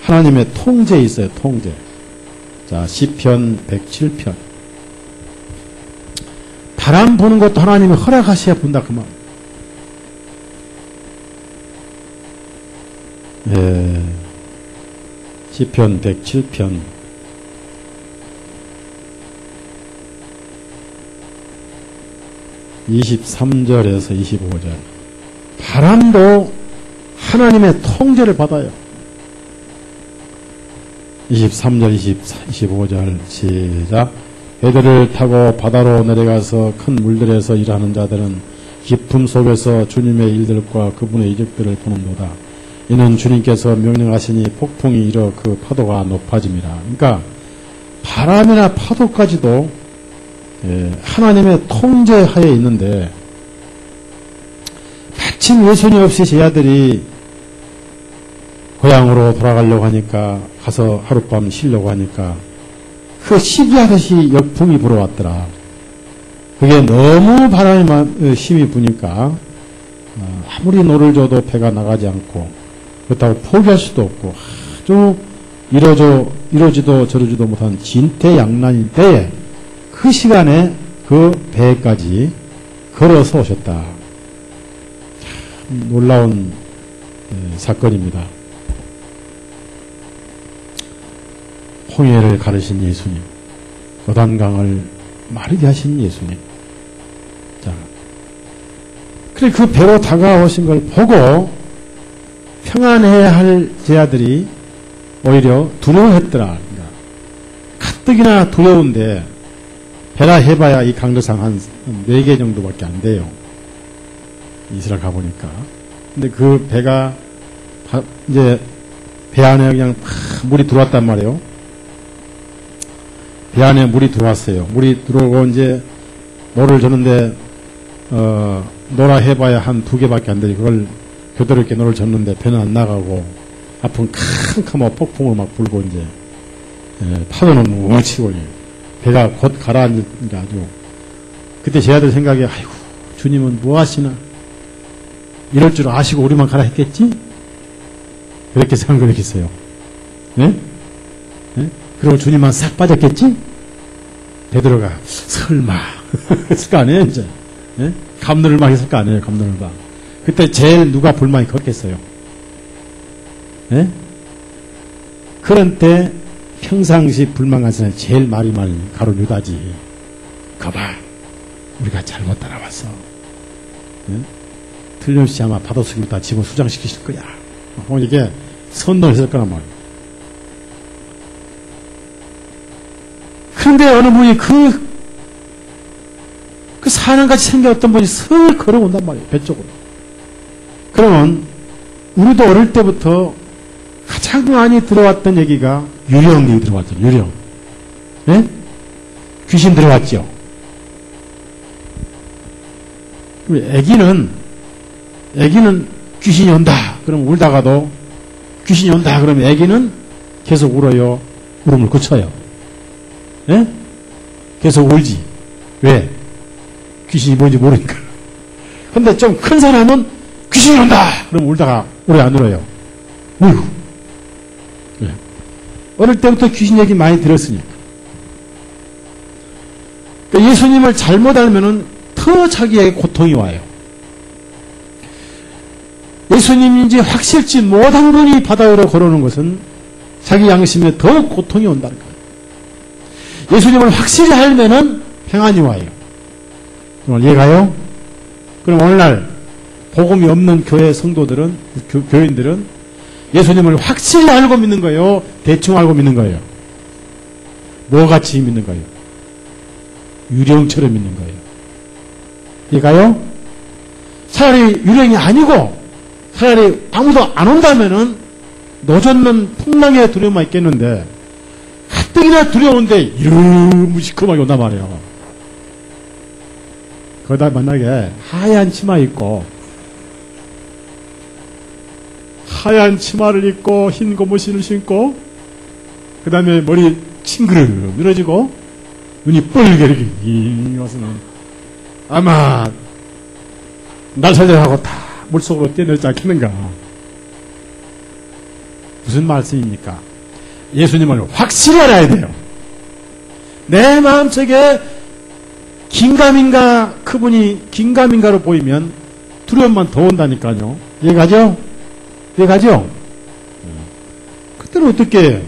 하나님의 통제에 있어요. 통제. 자, 시편 107편. 바람 부는 것도 하나님이 허락하셔야 분다 그 말. 예. 시편 107편. (23절에서 25절) 바람도 하나님의 통제를 받아요. 23절 25절 시작. 배들을 타고 바다로 내려가서 큰 물들에서 일하는 자들은 깊음 속에서 주님의 일들과 그분의 이적들을 보는도다. 이는 주님께서 명령하시니 폭풍이 일어 그 파도가 높아짐이라. 그러니까 바람이나 파도까지도 하나님의 통제하에 있는데, 마침 예수님 없이 제 아들이 고향으로 돌아가려고 하니까, 가서 하룻밤 쉬려고 하니까 그 시기하듯이 역풍이 불어왔더라. 그게 너무 바람이 힘이 부니까 아무리 노를 줘도 배가 나가지 않고, 그렇다고 포기할 수도 없고 아주 이러지도 저러지도 못한 진퇴양난일 때에 그 시간에 그 배까지 걸어서 오셨다. 참 놀라운 사건입니다. 홍해를 가르신 예수님, 요단강을 마르게 하신 예수님. 자, 그래 그 배로 다가오신 걸 보고 평안해야 할 제 아들이 오히려 두려워했더라. 그러니까 가뜩이나 두려운데, 배라 해봐야 이 강도상 한 4개 정도밖에 안 돼요. 이스라엘 가보니까. 근데 그 배가 이제 배 안에 그냥 물이 들어왔단 말이에요. 배 안에 물이 들어왔어요. 물이 들어오고 이제 노를 젓는데 노라 해봐야 한 2개밖에 안 되지. 그걸 교대롭게 노를 젓는데 배는 안 나가고 앞은 캄캄하고 폭풍을 막 불고 이제 파도는 웅치고 배가 곧 가라앉으니까 아주. 그때 제 아들 생각에 아이고 주님은 뭐 하시나, 이럴 줄 아시고 우리만 가라 했겠지? 그렇게 생각했어요. 예? 예? 그리고 주님만 싹 빠졌겠지? 베드로가 설마 했을 거 아니에요 이제. 예? 감론을박 했을 거 아니에요. 감론을박. 그때 제일 누가 불만이 컸겠어요? 예? 그런 때 평상시 불만 가는 사람이 제일 말이 많은 가룟 유다지. 거봐, 우리가 잘못 따라왔어. 예? 틀림없이 아마 바닷속에 다 집어 수장시키실 거야. 이게 선동을 했을 거란 말이에요. 그런데 어느 분이 그 사냥같이 생겼던 분이 슬 걸어온단 말이에요. 배 쪽으로. 그러면 우리도 어릴 때부터 가장 많이 들어왔던 얘기가 유령이 들어왔죠. 유령. 예? 귀신 들어왔죠. 애기는 귀신이 온다. 그럼 울다가도 귀신이 온다. 그러면 애기는 계속 울어요. 울음을 그쳐요. 예? 계속 울지. 왜? 귀신이 뭔지 모르니까. 근데 좀 큰 사람은 귀신이 온다. 그럼 울다가 오래 안 울어요. 우유. 예. 어릴 때부터 귀신 얘기 많이 들었으니까. 그러니까 예수님을 잘못 알면은 더 자기에게 고통이 와요. 예수님인지 확실치 못한 분이 바다 위로 걸어오는 것은 자기 양심에 더 고통이 온다는 거예요. 예수님을 확실히 알면은 평안이 와요. 그럼 이해가요? 그럼 오늘날 복음이 없는 교회 성도들은, 교인들은 예수님을 확실히 알고 믿는 거예요? 대충 알고 믿는 거예요? 뭐같이 믿는 거예요? 유령처럼 믿는 거예요. 이해가요? 차라리 유령이 아니고 차라리 아무도 안 온다면은 노젓는 풍랑의 두려움만 있겠는데 가뜩이나 두려운데 이러면 시커멓게 온단 말이에요. 거기다 만약에 하얀 치마 입고 하얀 치마를 입고 흰 고무신을 신고 그 다음에 머리 칭그르 늘어지고 눈이 뻘게 이렇게 와서는 아마 날 살려하고 다 물속으로 뛰어내지 않겠는가? 무슨 말씀입니까? 예수님을 확실히 알아야 돼요. 내 마음속에 긴가민가, 그분이 긴가민가로 보이면 두려움만 더 온다니까요. 이해가죠? 이해가죠? 그때는 어떻게 해요?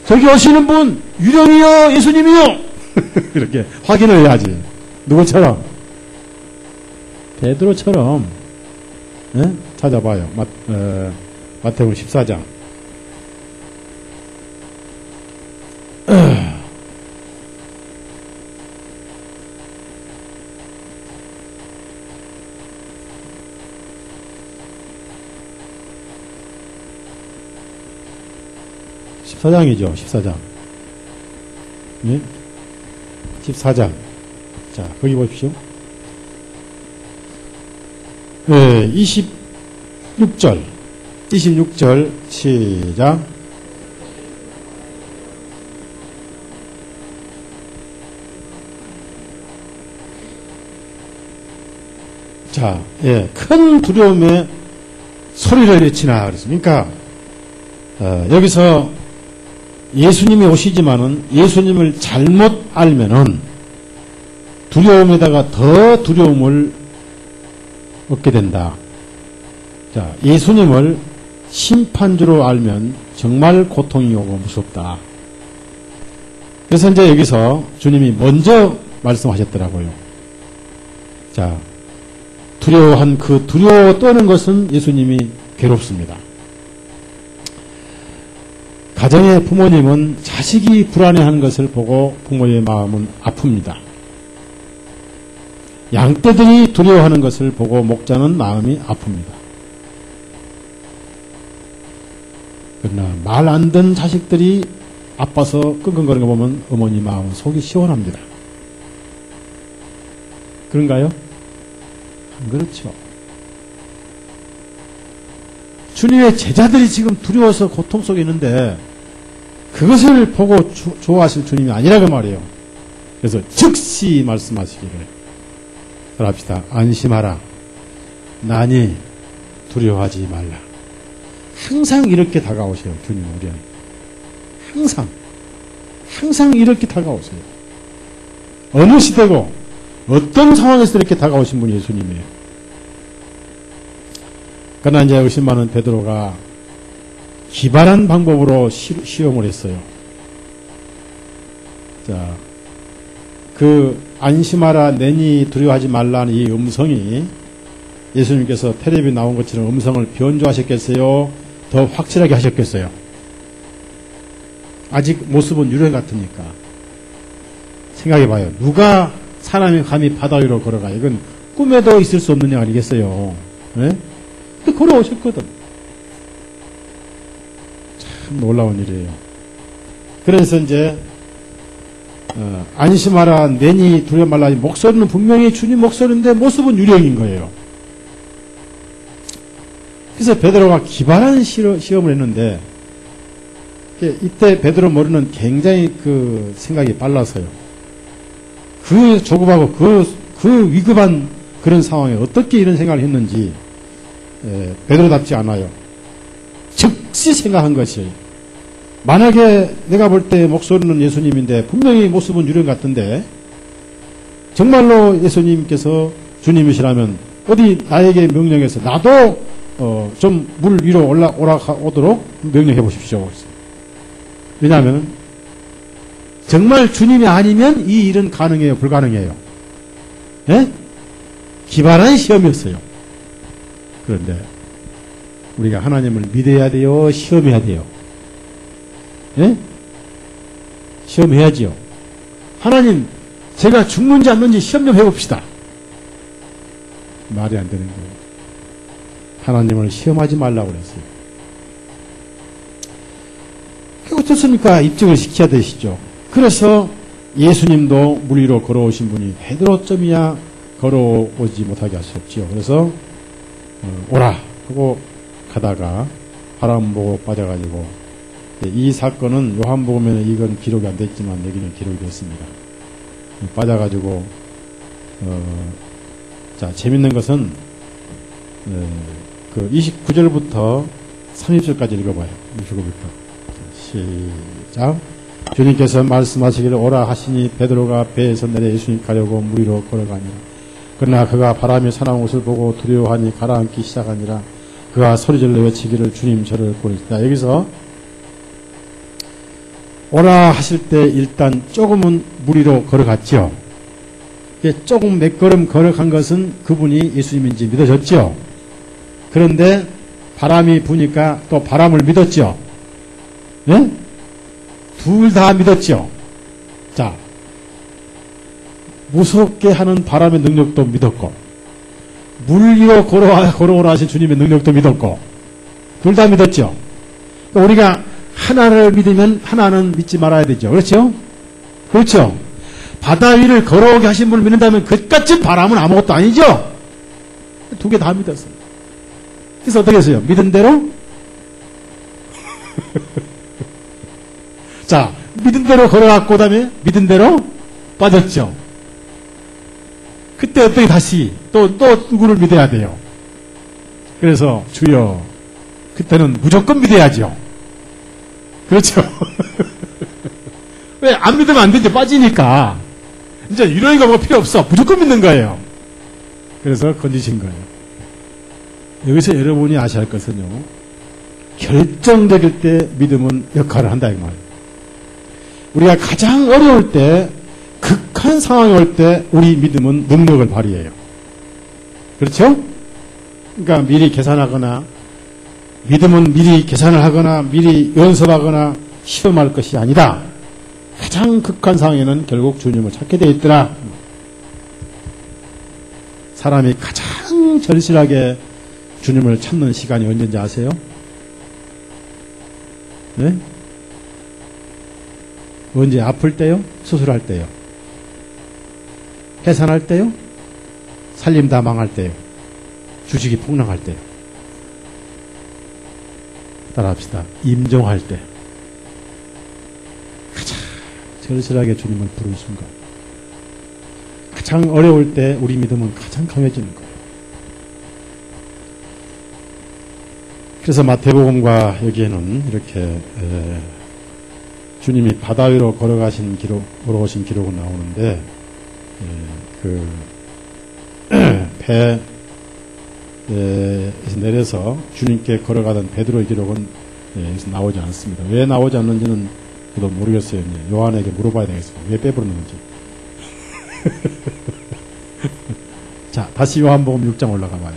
저기 오시는 분, 유령이요, 예수님이요! 이렇게 확인을 해야지. 누구처럼? 베드로처럼, 네? 찾아봐요. 마태복음 14장. 14장이죠. 14장. 네? 14장. 자, 거기 보십시오. 네, 26절. 26절, 시작. 자, 예, 큰 두려움에 소리를 외치나 그랬습니까? 여기서 예수님이 오시지만은 예수님을 잘못 알면은 두려움에다가 더 두려움을 얻게 된다. 자, 예수님을 심판주로 알면 정말 고통이 오고 무섭다. 그래서 이제 여기서 주님이 먼저 말씀하셨더라고요. 자, 두려워한 그 두려워 떠는 것은 예수님이 괴롭습니다. 가정의 부모님은 자식이 불안해하는 것을 보고 부모의 마음은 아픕니다. 양떼들이 두려워하는 것을 보고 목자는 마음이 아픕니다. 그러나 말 안 듣는 자식들이 아파서 끙끙거리는 거 보면 어머니 마음은 속이 시원합니다. 그런가요? 안 그렇죠. 주님의 제자들이 지금 두려워서 고통 속에 있는데 그것을 보고 좋아하실 주님이 아니라고 말이에요. 그래서 즉시 말씀하시기를 합시다. 안심하라. 나니 두려워하지 말라. 항상 이렇게 다가오세요. 주님 우리는. 항상 이렇게 다가오세요. 어느 시대고 어떤 상황에서 이렇게 다가오신 분이 예수님이에요. 그러나 이제 의심많은 베드로가 기발한 방법으로 시험을 했어요. 자, 그 안심하라 내니 두려워하지 말라는 이 음성이 예수님께서 텔레비에 나온 것처럼 음성을 변조하셨겠어요? 더 확실하게 하셨겠어요? 아직 모습은 유령 같으니까. 생각해봐요. 누가 사람이 감히 바다 위로 걸어가? 이건 꿈에도 있을 수 없는 일 아니겠어요? 네? 근데 걸어오셨거든. 참 놀라운 일이에요. 그래서 이제 안심하라 내니 두려워 말라. 목소리는 분명히 주님 목소리인데 모습은 유령인 거예요. 그래서 베드로가 기발한 시험을 했는데 이때 베드로 머리는 굉장히 그 생각이 빨라서요. 그 조급하고 그 위급한 그런 상황에 어떻게 이런 생각을 했는지 베드로답지 않아요. 즉시 생각한 것이 만약에 내가 볼 때 목소리는 예수님인데 분명히 모습은 유령 같은데 정말로 예수님께서 주님이시라면 어디 나에게 명령해서 나도 좀 물 위로 올라오도록 명령해 보십시오. 왜냐하면 정말 주님이 아니면 이 일은 가능해요? 불가능해요? 예? 기발한 시험이었어요. 그런데 우리가 하나님을 믿어야 돼요? 시험해야 돼요? 예? 시험해야지요. 하나님, 제가 죽는지 않는지 시험 좀 해봅시다. 말이 안 되는 거예요. 하나님을 시험하지 말라고 그랬어요. 어떻습니까? 입증을 시켜야 되시죠. 그래서 예수님도 물 위로 걸어오신 분이 베드로쯤이야 걸어오지 못하게 하셨지요. 그래서 오라 하고 가다가 바람 보고 빠져가지고 이 사건은 요한복음에는 이건 기록이 안 됐지만 여기는 기록이 됐습니다. 빠져가지고 자, 재밌는 것은 그 29절부터 30절까지 읽어봐요. 읽어볼까? 시작. 주님께서 말씀하시기를 오라 하시니 베드로가 배에서 내려 예수님 가려고 물 위로 걸어가니라. 그러나 그가 바람이 사나운 것을 보고 두려워하니 가라앉기 시작하니라. 그가 소리질러 외치기를 주님 저를 구하시다. 여기서 오라 하실 때 일단 조금은 물 위로 걸어갔죠. 조금 몇 걸음 걸어간 것은 그분이 예수님인지 믿어졌죠. 그런데 바람이 부니까 또 바람을 믿었죠. 네? 둘 다 믿었죠. 자, 무섭게 하는 바람의 능력도 믿었고, 물 위로 걸어오라 하신 주님의 능력도 믿었고, 둘 다 믿었죠. 우리가 하나를 믿으면 하나는 믿지 말아야 되죠. 그렇죠? 그렇죠? 바다 위를 걸어오게 하신 분을 믿는다면 그같이 바람은 아무것도 아니죠? 두 개 다 믿었어요. 그래서 어떻게 했어요? 믿은 대로? 자, 믿은 대로 걸어갔고, 그 다음에 믿은 대로 빠졌죠. 그때 어떻게 다시 또 누구를 믿어야 돼요? 그래서 주여, 그때는 무조건 믿어야죠. 그렇죠? 왜? 안 믿으면 안 되죠. 빠지니까. 이제 이런 거 뭐 필요 없어. 무조건 믿는 거예요. 그래서 건지신 거예요. 여기서 여러분이 아셔야 할 것은요, 결정적일 때 믿음은 역할을 한다, 이 말이에요. 우리가 가장 어려울 때, 극한 상황이 올 때, 우리 믿음은 능력을 발휘해요. 그렇죠? 그러니까 미리 계산하거나, 믿음은 미리 계산을 하거나, 미리 연습하거나, 시험할 것이 아니다. 가장 극한 상황에는 결국 주님을 찾게 되어 있더라. 사람이 가장 절실하게 주님을 찾는 시간이 언제인지 아세요? 네? 언제? 아플 때요? 수술할 때요? 해산할 때요? 살림 다 망할 때요? 주식이 폭락할 때요? 따라합시다. 임종할 때. 가장 절실하게 주님을 부르는 순간. 가장 어려울 때 우리 믿음은 가장 강해지는 거예요. 그래서 마태복음과 여기에는 이렇게 주님이 바다 위로 걸어오신 기록은 나오는데, 배에서 내려서 주님께 걸어가던 베드로의 기록은 여기서 나오지 않습니다. 왜 나오지 않는지는 저도 모르겠어요. 요한에게 물어봐야 되겠습니다. 왜 빼버렸는지. 자, 다시 요한복음 6장 올라가 봐요.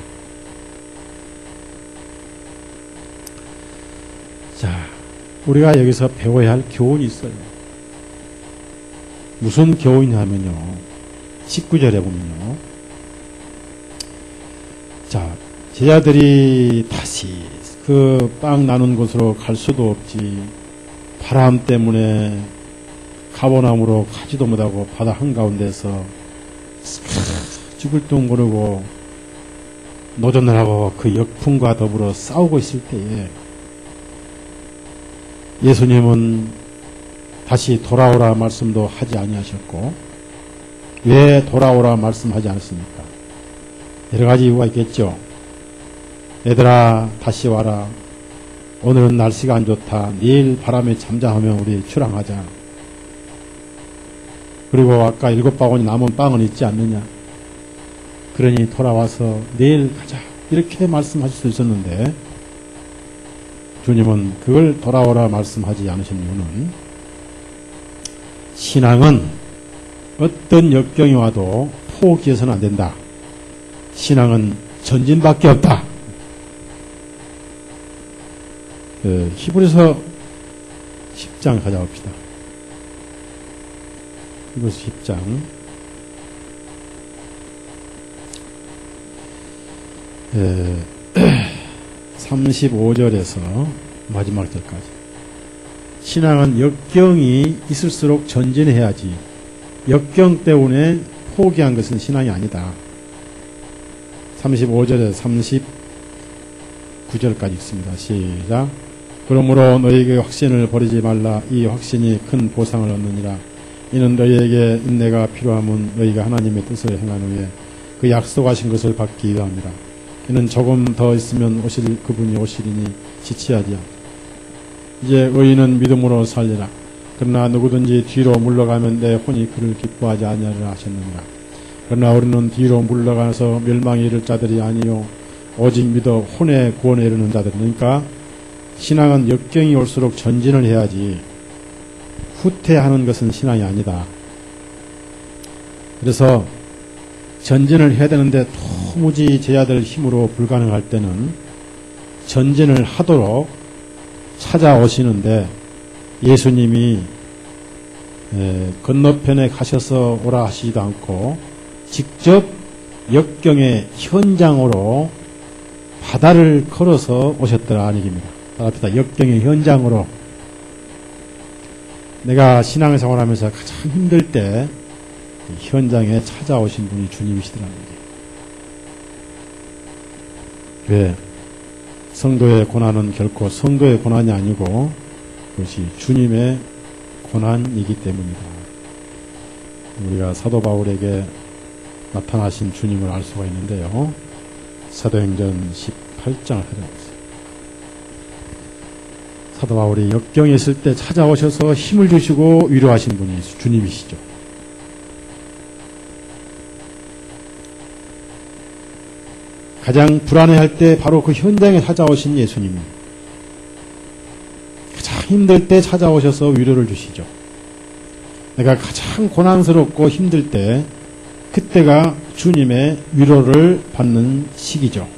자, 우리가 여기서 배워야 할 교훈이 있어요. 무슨 교훈이냐면요, 19절에 보면요, 자, 제자들이 다시 그 빵 나눈 곳으로 갈 수도 없지, 바람 때문에 가보나무로 가지도 못하고 바다 한가운데서 죽을 둥 거르고 노전을 하고 그 역풍과 더불어 싸우고 있을 때에 예수님은 다시 돌아오라 말씀도 하지 아니하셨고, 왜 돌아오라 말씀하지 않았습니까? 여러 가지 이유가 있겠죠. 얘들아, 다시 와라. 오늘은 날씨가 안 좋다. 내일 바람에 잠잠하면 우리 출항하자. 그리고 아까 7바구니 남은 빵은 있지 않느냐. 그러니 돌아와서 내일 가자. 이렇게 말씀하실 수 있었는데, 주님은 그걸 돌아오라 말씀하지 않으신 이유는, 신앙은 어떤 역경이 와도 포기해서는 안 된다. 신앙은 전진밖에 없다. 히브리서 10장 가져봅시다. 히브리서 10장 35절에서 마지막 절까지. 신앙은 역경이 있을수록 전진해야지, 역경 때문에 포기한 것은 신앙이 아니다. 35절에서 39절까지 있습니다. 시작. 그러므로 너희에게 확신을 버리지 말라. 이 확신이 큰 보상을 얻느니라. 이는 너희에게 인내가 필요함은 너희가 하나님의 뜻을 행한 후에 그 약속하신 것을 받기 위함이라. 이는 조금 더 있으면 그분이 오시리니 지체하지 않다. 이제 의인은 믿음으로 살리라. 그러나 누구든지 뒤로 물러가면 내 혼이 그를 기뻐하지 아니하리라 하셨느니라. 그러나 우리는 뒤로 물러가서 멸망에 이를 자들이 아니요 오직 믿어 혼의 구원에 이르는 자들. 그러니까 신앙은 역경이 올수록 전진을 해야지 후퇴하는 것은 신앙이 아니다. 그래서 전진을 해야 되는데 도무지 제자들 힘으로 불가능할 때는 전진을 하도록 찾아오시는데 예수님이 건너편에 가셔서 오라 하시지도 않고 직접 역경의 현장으로 바다를 걸어서 오셨더라 얘기입니다. 바다 역경의 현장으로. 내가 신앙생활 하면서 가장 힘들 때 현장에 찾아오신 분이 주님이시더라는 얘기예요. 왜? 성도의 고난은 결코 성도의 고난이 아니고 그것이 주님의 고난이기 때문이다. 우리가 사도 바울에게 나타나신 주님을 알 수가 있는데요. 사도행전 18장을 찾아보세요. 사도 바울이 역경에 있을 때 찾아오셔서 힘을 주시고 위로하신 분이 주님이시죠. 가장 불안해할 때 바로 그 현장에 찾아오신 예수님이 가장 힘들 때 찾아오셔서 위로를 주시죠. 내가 가장 고난스럽고 힘들 때 그때가 주님의 위로를 받는 시기죠.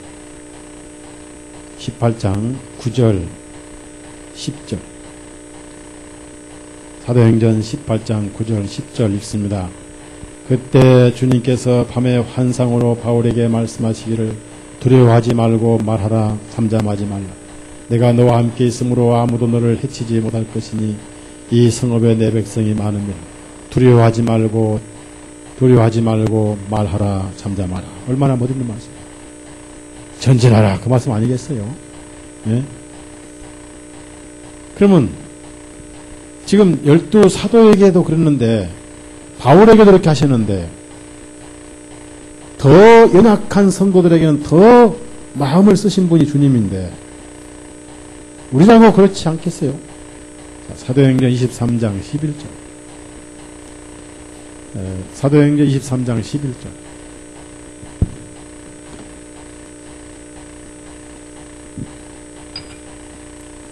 18장 9절 10절 사도행전 18장 9절 10절 읽습니다. 그때 주님께서 밤의 환상으로 바울에게 말씀하시기를 두려워하지 말고 말하라. 잠잠하지 말라. 내가 너와 함께 있으므로 아무도 너를 해치지 못할 것이니 이 성읍에 내 백성이 많으며 두려워하지 말고 말하라. 잠잠하라. 얼마나 멋있는 말씀이에요. 전진하라. 그 말씀 아니겠어요? 예? 그러면 지금 12사도에게도 그랬는데 바울에게도 그렇게 하셨는데 더 연약한 성도들에게는 더 마음을 쓰신 분이 주님인데 우리라고 그렇지 않겠어요? 자, 사도행전 23장 11절 사도행전 23장 11절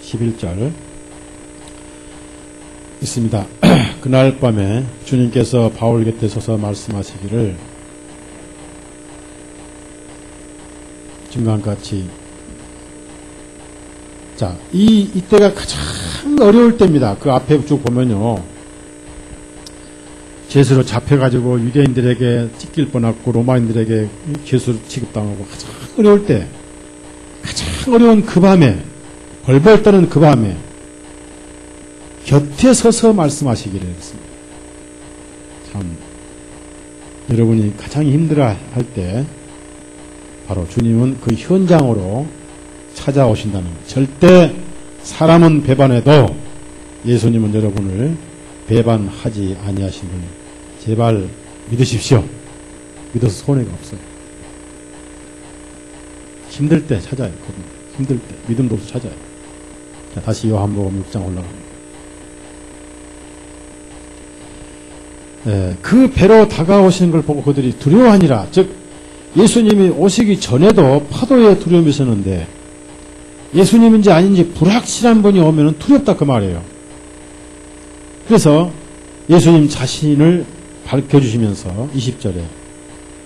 11절 있습니다. 그날 밤에 주님께서 바울 곁에 서서 말씀하시기를 지금같이 자, 이때가 가장 어려울 때입니다. 그 앞에 쭉 보면요. 죄수로 잡혀가지고 유대인들에게 찢길 뻔했고 로마인들에게 죄수 취급당하고 가장 어려울 때 가장 어려운 그 밤에 벌벌 떠는 그 밤에 곁에 서서 말씀하시기를 했습니다. 참 여러분이 가장 힘들어 할 때 바로 주님은 그 현장으로 찾아오신다는 것. 절대 사람은 배반해도 예수님은 여러분을 배반하지 아니하신 분이 제발 믿으십시오. 믿어서 손해가 없어요. 힘들 때 찾아요. 힘들 때 믿음도 없어 찾아요. 자, 다시 요한복음 6장 올라갑니다. 그 배로 다가오시는 걸 보고 그들이 두려워하니라. 즉 예수님이 오시기 전에도 파도에 두려움이 있었는데 예수님인지 아닌지 불확실한 분이 오면 두렵다 그 말이에요. 그래서 예수님 자신을 밝혀주시면서 20절에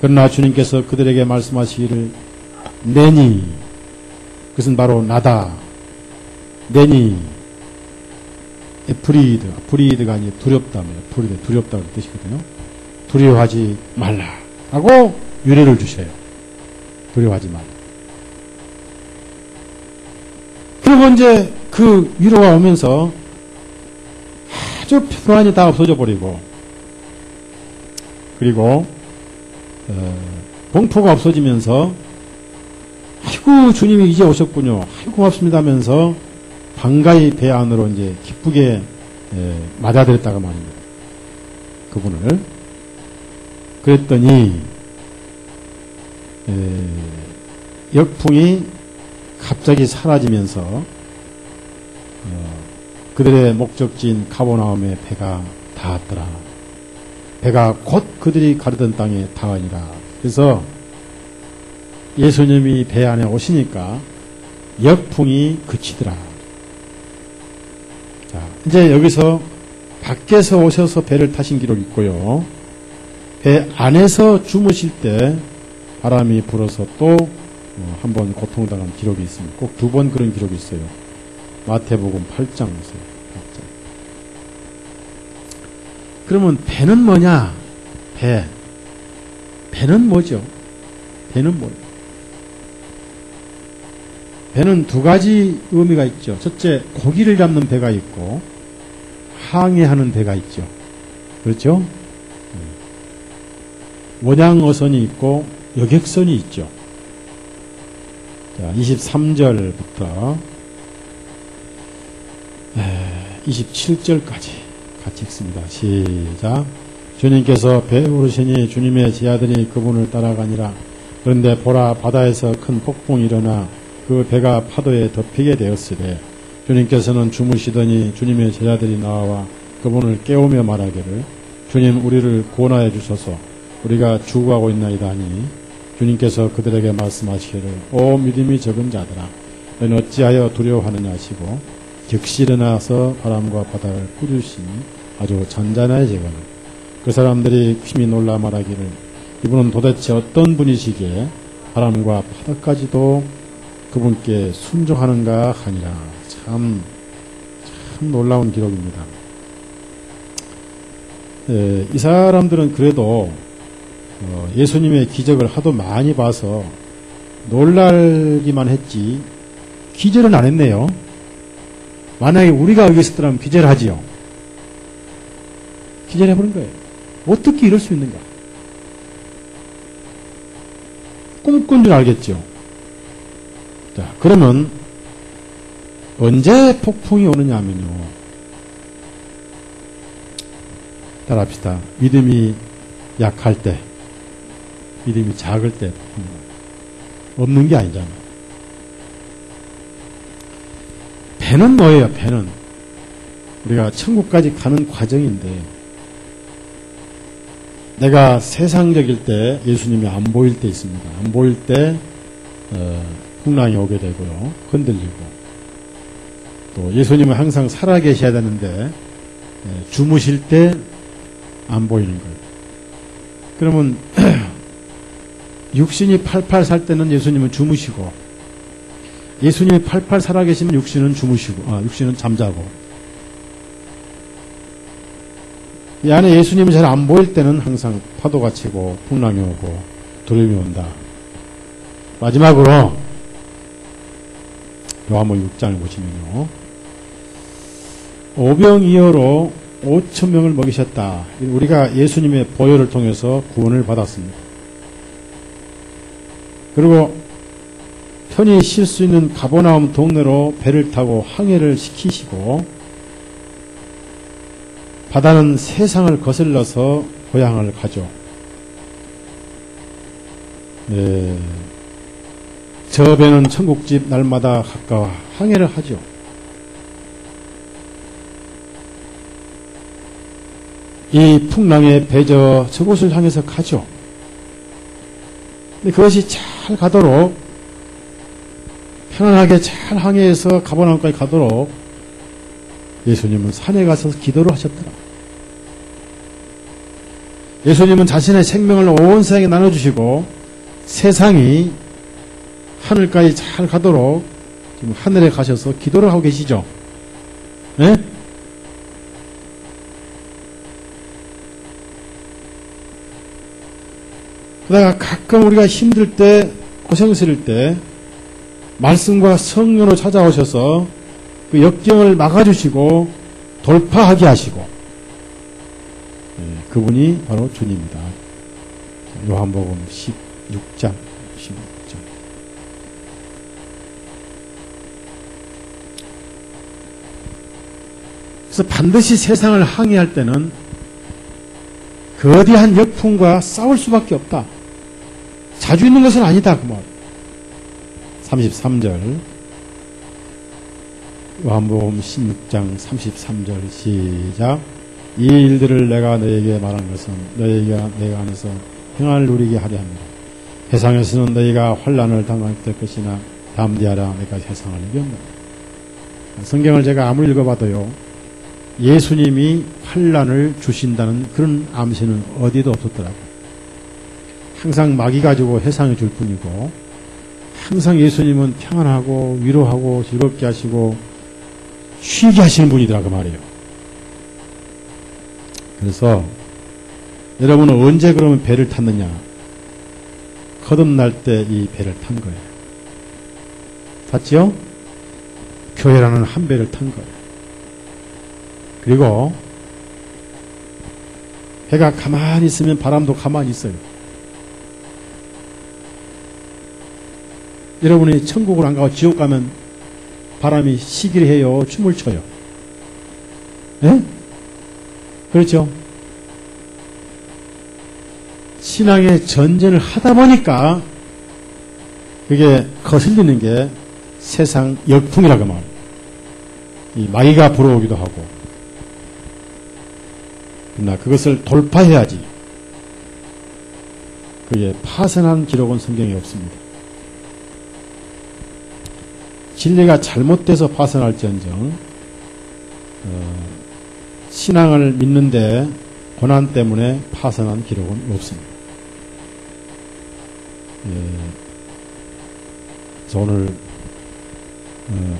그러나 주님께서 그들에게 말씀하시기를 내니 그것은 바로 나다. 내니 프리드가 아니라 두렵다. 두렵다는 뜻이거든요. 두려워하지 말라 하고 유래를 주셔요. 두려워하지 말라. 그리고 이제 그 위로가 오면서 아주 불안이 다 없어져 버리고 그리고 공포가 없어지면서 아이고 주님이 이제 오셨군요. 아이고 고맙습니다 하면서 반가이 배 안으로 이제 기쁘게 맞아들였다가 말입니다. 그분을. 그랬더니 역풍이 갑자기 사라지면서 그들의 목적지인 가버나움에 배가 닿았더라. 배가 곧 그들이 가르던 땅에 닿으니라. 그래서 예수님이 배 안에 오시니까 역풍이 그치더라. 자, 이제 여기서 밖에서 오셔서 배를 타신 기록이 있고요. 배 안에서 주무실 때 바람이 불어서 또 한 번 고통당한 기록이 있습니다. 꼭 두 번 그런 기록이 있어요. 마태복음 8장 보세요. 8장. 그러면 배는 뭐냐? 배는 뭐죠? 배는 뭐예요? 배는 두 가지 의미가 있죠. 첫째, 고기를 잡는 배가 있고 항해하는 배가 있죠. 그렇죠? 원양어선이 있고 여객선이 있죠. 자, 23절부터 27절까지 같이 읽습니다. 시작. 주님께서 배에 오르시니 주님의 제자들이 그분을 따라가니라. 그런데 보라, 바다에서 큰 폭풍이 일어나 그 배가 파도에 덮이게 되었으되 주님께서는 주무시더니 주님의 제자들이 나와 그분을 깨우며 말하기를 주님, 우리를 구원하여 주소서. 우리가 죽어가고 있나이다 하니 주님께서 그들에게 말씀하시기를 오 믿음이 적은 자들아, 너는 어찌하여 두려워하느냐 하시고 즉시 일어나서 바람과 바다를 꾸짖으시니 아주 잔잔해지거늘 그 사람들이 심히 놀라 말하기를 이분은 도대체 어떤 분이시기에 바람과 바다까지도 그분께 순종하는가 하니라. 참 놀라운 기록입니다. 이 사람들은 그래도 예수님의 기적을 하도 많이 봐서 놀라기만 했지 기절은 안 했네요. 만약에 우리가 여기 있었더라면 기절하지요. 기절해버린 거예요. 어떻게 이럴 수 있는가? 꿈꾼 줄 알겠죠. 자, 그러면 언제 폭풍이 오느냐 하면요. 따라합시다. 믿음이 약할 때, 믿음이 작을 때 없는 게 아니잖아요. 배는 뭐예요? 배는 우리가 천국까지 가는 과정인데 내가 세상적일 때 예수님이 안 보일 때 있습니다. 안 보일 때 풍랑이 오게 되고요. 흔들리고 또 예수님은 항상 살아계셔야 되는데 주무실 때 안 보이는 거예요. 그러면 육신이 팔팔 살 때는 예수님은 주무시고 예수님이 팔팔 살아계시면 육신은 주무시고 육신은 잠자고 이 안에 예수님이 잘 안 보일 때는 항상 파도가 치고 풍랑이 오고 두려움이 온다. 마지막으로 요한복음 6장을 보시면요. 오병이어로 5,000명을 먹이셨다. 우리가 예수님의 보혈을 통해서 구원을 받았습니다. 그리고 편히 쉴 수 있는 가버나움 동네로 배를 타고 항해를 시키시고 바다는 세상을 거슬러서 고향을 가죠. 저 배는 천국집 날마다 가까워 항해를 하죠. 이 풍랑의 배저 저곳을 향해서 가죠. 근데 그것이 잘 가도록 편안하게 잘 항해해서 가버나움까지 가도록 예수님은 산에 가서 기도를 하셨더라. 예수님은 자신의 생명을 온 세상에 나눠주시고 세상이 하늘까지 잘 가도록 지금 하늘에 가셔서 기도를 하고 계시죠. 네? 그러다가 가끔 우리가 힘들 때, 고생스러울 때 말씀과 성령으로 찾아오셔서 그 역경을 막아주시고 돌파하게 하시고 그분이 바로 주님이다. 요한복음 16장 16장. 그래서 반드시 세상을 항해할 때는 거대한 역풍과 싸울 수밖에 없다. 자주 있는 것은 아니다. 그 말. 33절. 요한복음 16장 33절 시작. 이 일들을 내가 너에게 말한 것은 너희가 내 안에서 평안을 누리게 하려 합니다. 세상에서는 너희가 환난을 당할 것이나 담대하라 내가 세상을 이겼노라. 성경을 제가 아무리 읽어봐도요, 예수님이 환난을 주신다는 그런 암시는 어디도 없었더라고요. 항상 마귀 가지고 해상해 줄 뿐이고, 항상 예수님은 평안하고 위로하고 즐겁게 하시고 쉬게 하시는 분이더라 그 말이에요. 그래서 여러분은 언제 그러면 배를 탔느냐? 거듭날 때 이 배를 탄 거예요. 탔지요? 교회라는 한 배를 탄 거예요. 그리고 배가 가만히 있으면 바람도 가만히 있어요. 여러분이 천국을 안 가고 지옥 가면 바람이 시기를 해요? 춤을 춰요? 네? 그렇죠? 신앙의 전쟁을 하다 보니까 그게 거슬리는 게 세상 역풍이라고 말해요. 이 마귀가 불어오기도 하고. 그러나 그것을 돌파해야지. 그게 파선한 기록은 성경에 없습니다. 진리가 잘못돼서 파선할지언정 신앙을 믿는데 고난 때문에 파선한 기록은 없습니다. 그래서 오늘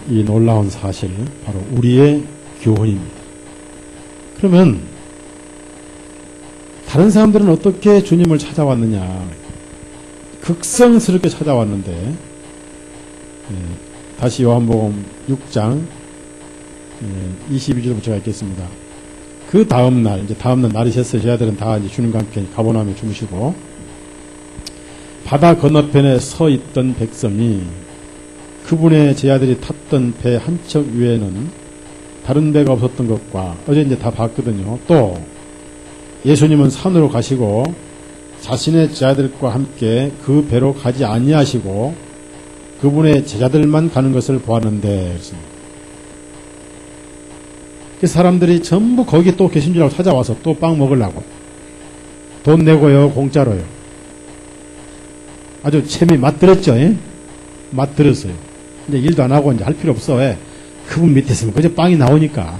이 놀라운 사실 바로 우리의 교훈입니다. 그러면 다른 사람들은 어떻게 주님을 찾아왔느냐? 극성스럽게 찾아왔는데 다시 요한복음 6장 22절부터 제가 읽겠습니다. 그 다음날, 이제 다음날 날이 샜어요. 제자들은 다 이제 주님과 함께 가버나움에 주무시고, 바다 건너편에 서 있던 백성이 그분의 제자들이 탔던 배 한 척 위에는 다른 배가 없었던 것과, 어제 이제 다 봤거든요. 또 예수님은 산으로 가시고 자신의 제자들과 함께 그 배로 가지 아니하시고 그분의 제자들만 가는 것을 보았는데, 그 사람들이 전부 거기 또 계신 줄 알고 찾아와서 또 빵 먹으려고 돈 내고요, 공짜로요. 아주 채미 맛들었죠. 예? 맛들었어요. 이제 일도 안 하고 이제 할 필요 없어. 왜? 그분 밑에 있으면 그저 빵이 나오니까.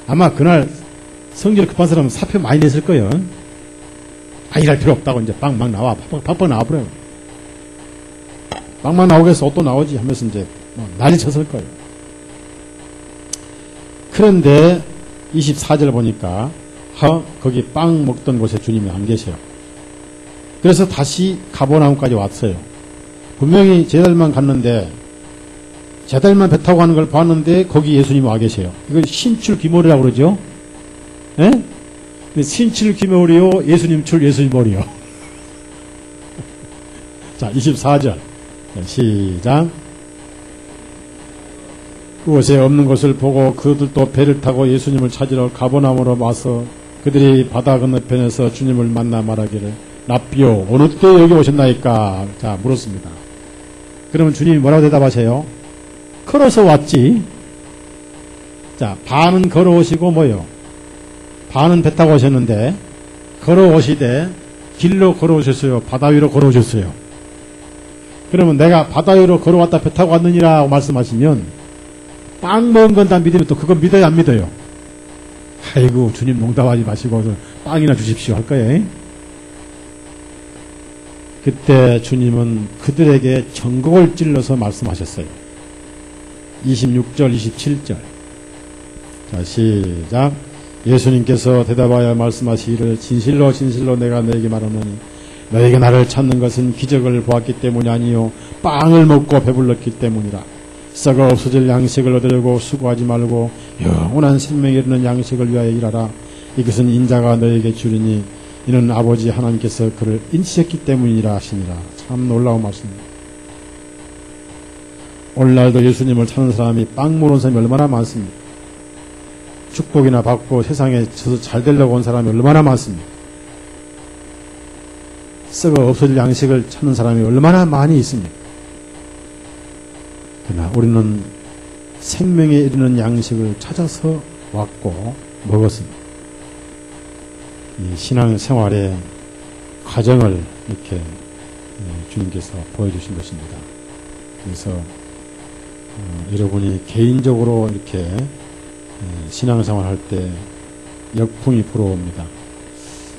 아마 그날 성질 급한 사람은 사표 많이 냈을 거예요. 아, 일할 필요 없다고 이제 빵 막 나와. 팍팍 나와버려요. 빵만 나오겠어. 또 나오지 하면서 이제 난리 쳤을 거예요. 그런데 24절 보니까 거기 빵 먹던 곳에 주님이 안 계세요. 그래서 다시 가버나움까지 왔어요. 분명히 제자들만 갔는데, 제자들만 배 타고 가는 걸 봤는데 거기 예수님이 와 계세요. 이걸 신출귀몰이라고 그러죠. 예? 신출귀몰이요, 예수님 출 예수님몰이요. 자, 24절 시작. 그곳에 없는 것을 보고 그들도 배를 타고 예수님을 찾으러 가버나움으로 와서 그들이 바다 건너편에서 주님을 만나 말하기를 랍비요 어느 때 여기 오셨나이까? 자, 물었습니다. 그러면 주님이 뭐라고 대답하세요? 걸어서 왔지. 자, 반은 걸어오시고 뭐요? 반은 배 타고 오셨는데 걸어오시되 길로 걸어오셨어요? 바다 위로 걸어오셨어요? 그러면 내가 바다 위로 걸어왔다 배 타고 왔느니라 말씀하시면 빵 먹은 건 다 믿으면 또 그건 믿어요, 안 믿어요? 아이고, 주님 농담하지 마시고 빵이나 주십시오 할 거예요. 그때 주님은 그들에게 전곡을 찔러서 말씀하셨어요. 26절, 27절. 자, 시작. 예수님께서 대답하여 말씀하시기를 진실로 진실로 내가 너에게 말하노니 너에게 나를 찾는 것은 기적을 보았기 때문이 아니요 빵을 먹고 배불렀기 때문이라. 썩어 없어질 양식을 얻으려고 수고하지 말고 영원한 생명에 이르는 양식을 위하여 일하라. 이것은 인자가 너에게 주리니 이는 아버지 하나님께서 그를 인치셨기 때문이라 하시니라. 참 놀라운 말씀입니다. 오늘날도 예수님을 찾는 사람이 빵 모르는 사람이 얼마나 많습니까? 축복이나 받고 세상에 잘 되려고 온 사람이 얼마나 많습니까? 썩어 없어질 양식을 찾는 사람이 얼마나 많이 있습니까? 그러나 우리는 생명에 이르는 양식을 찾아서 왔고 먹었습니다. 이 신앙생활의 과정을 이렇게 주님께서 보여주신 것입니다. 그래서 여러분이 개인적으로 이렇게 신앙생활 할 때 역풍이 불어옵니다.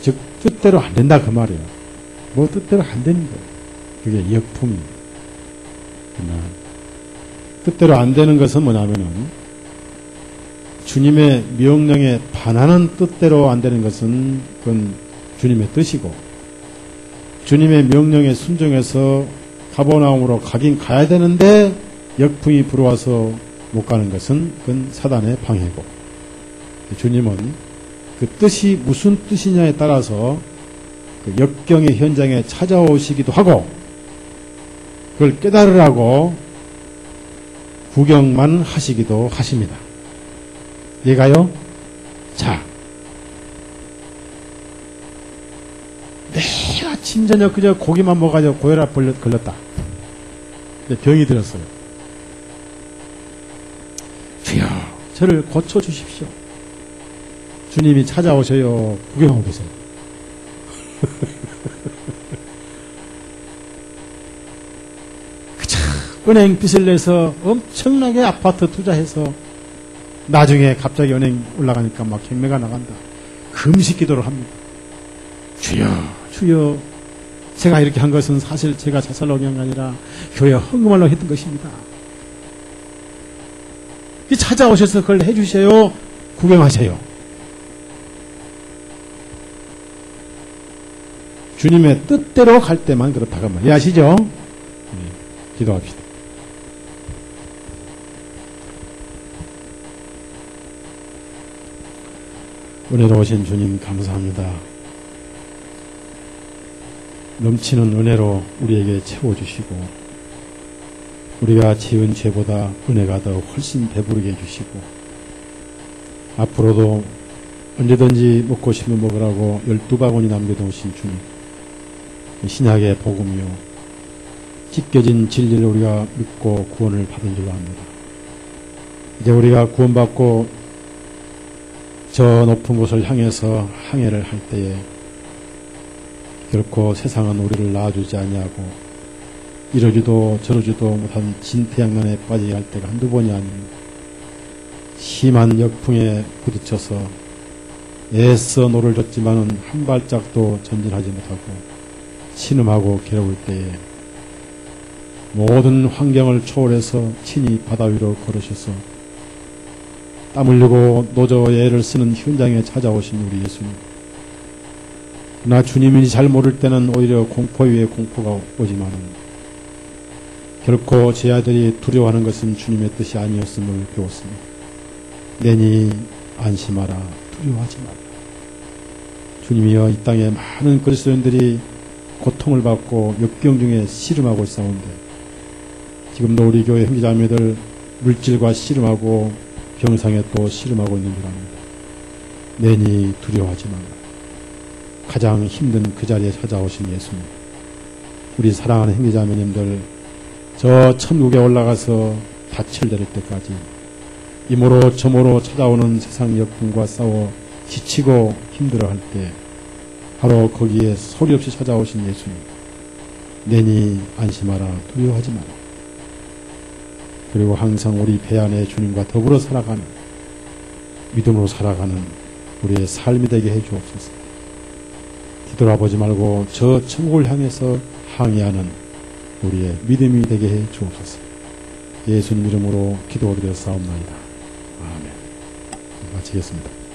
즉 뜻대로 안 된다 그 말이에요. 뭐 뜻대로 안 되는 거예요. 그게 역풍입니다. 그러나 뜻대로 안 되는 것은 뭐냐면은 주님의 명령에 반하는 뜻대로 안 되는 것은 그건 주님의 뜻이고, 주님의 명령에 순종해서 가버나움으로 가긴 가야 되는데 역풍이 불어와서 못 가는 것은 그건 사단의 방해고, 주님은 그 뜻이 무슨 뜻이냐에 따라서 그 역경의 현장에 찾아오시기도 하고 그걸 깨달으라고 구경만 하시기도 하십니다. 얘가요? 자, 내가 아침 저녁 그저 고기만 먹어가지고 고혈압 걸렸다. 병이 들었어요. 주여, 저를 고쳐주십시오. 주님이 찾아오셔요. 구경하고 계세요. 그저 은행 빚을 내서 엄청나게 아파트 투자해서 나중에 갑자기 은행 올라가니까 막 경매가 나간다. 금식 기도를 합니다. 주여, 주여, 제가 이렇게 한 것은 사실 제가 자살로 한 게 아니라 교회 헌금하려고 했던 것입니다. 찾아오셔서 그걸 해주세요. 구경하세요. 주님의 뜻대로 갈 때만 그렇다고 말이에요. 이해하시죠? 기도합시다. 은혜로우신 주님 감사합니다. 넘치는 은혜로 우리에게 채워주시고 우리가 지은 죄보다 은혜가 더 훨씬 배부르게 해주시고 앞으로도 언제든지 먹고 싶으면 먹으라고 12바구니 남겨놓으신 주님, 신약의 복음이요 찢겨진 진리를 우리가 믿고 구원을 받은 줄로 압니다. 이제 우리가 구원받고 저 높은 곳을 향해서 항해를 할 때에 결코 세상은 우리를 낳아주지 아니하고 이러지도 저러지도 못한 진태양난에 빠지게 할 때가 한두 번이 아닙니다. 심한 역풍에 부딪혀서 애써 노를 졌지만은 한 발짝도 전진하지 못하고 신음하고 괴로울 때에 모든 환경을 초월해서 친히 바다 위로 걸으셔서 땀 흘리고 노저의 애를 쓰는 현장에 찾아오신 우리 예수님. 그러나 주님인지 잘 모를 때는 오히려 공포 위에 공포가 오지만은 결코 제 아들이 두려워하는 것은 주님의 뜻이 아니었음을 배웠습니다. 내니 안심하라, 두려워하지 마라. 주님이여, 이 땅에 많은 그리스도인들이 고통을 받고 역경 중에 씨름하고 있사온데 지금도 우리 교회 형제자매들 물질과 씨름하고 병상에 또 씨름하고 있는 줄 압니다. 내니 두려워하지 마라. 가장 힘든 그 자리에 찾아오신 예수님, 우리 사랑하는 형제자매님들 저 천국에 올라가서 닻을 내릴 때까지 이모로 저모로 찾아오는 세상 역풍과 싸워 지치고 힘들어할 때 바로 거기에 소리 없이 찾아오신 예수님, 내니 안심하라, 두려워하지 마라. 그리고 항상 우리 배 안에 주님과 더불어 살아가는, 믿음으로 살아가는 우리의 삶이 되게 해 주옵소서. 뒤돌아보지 말고 저 천국을 향해서 항해하는 우리의 믿음이 되게 해 주옵소서. 예수님 이름으로 기도드려 싸움나이다. 아멘. 마치겠습니다.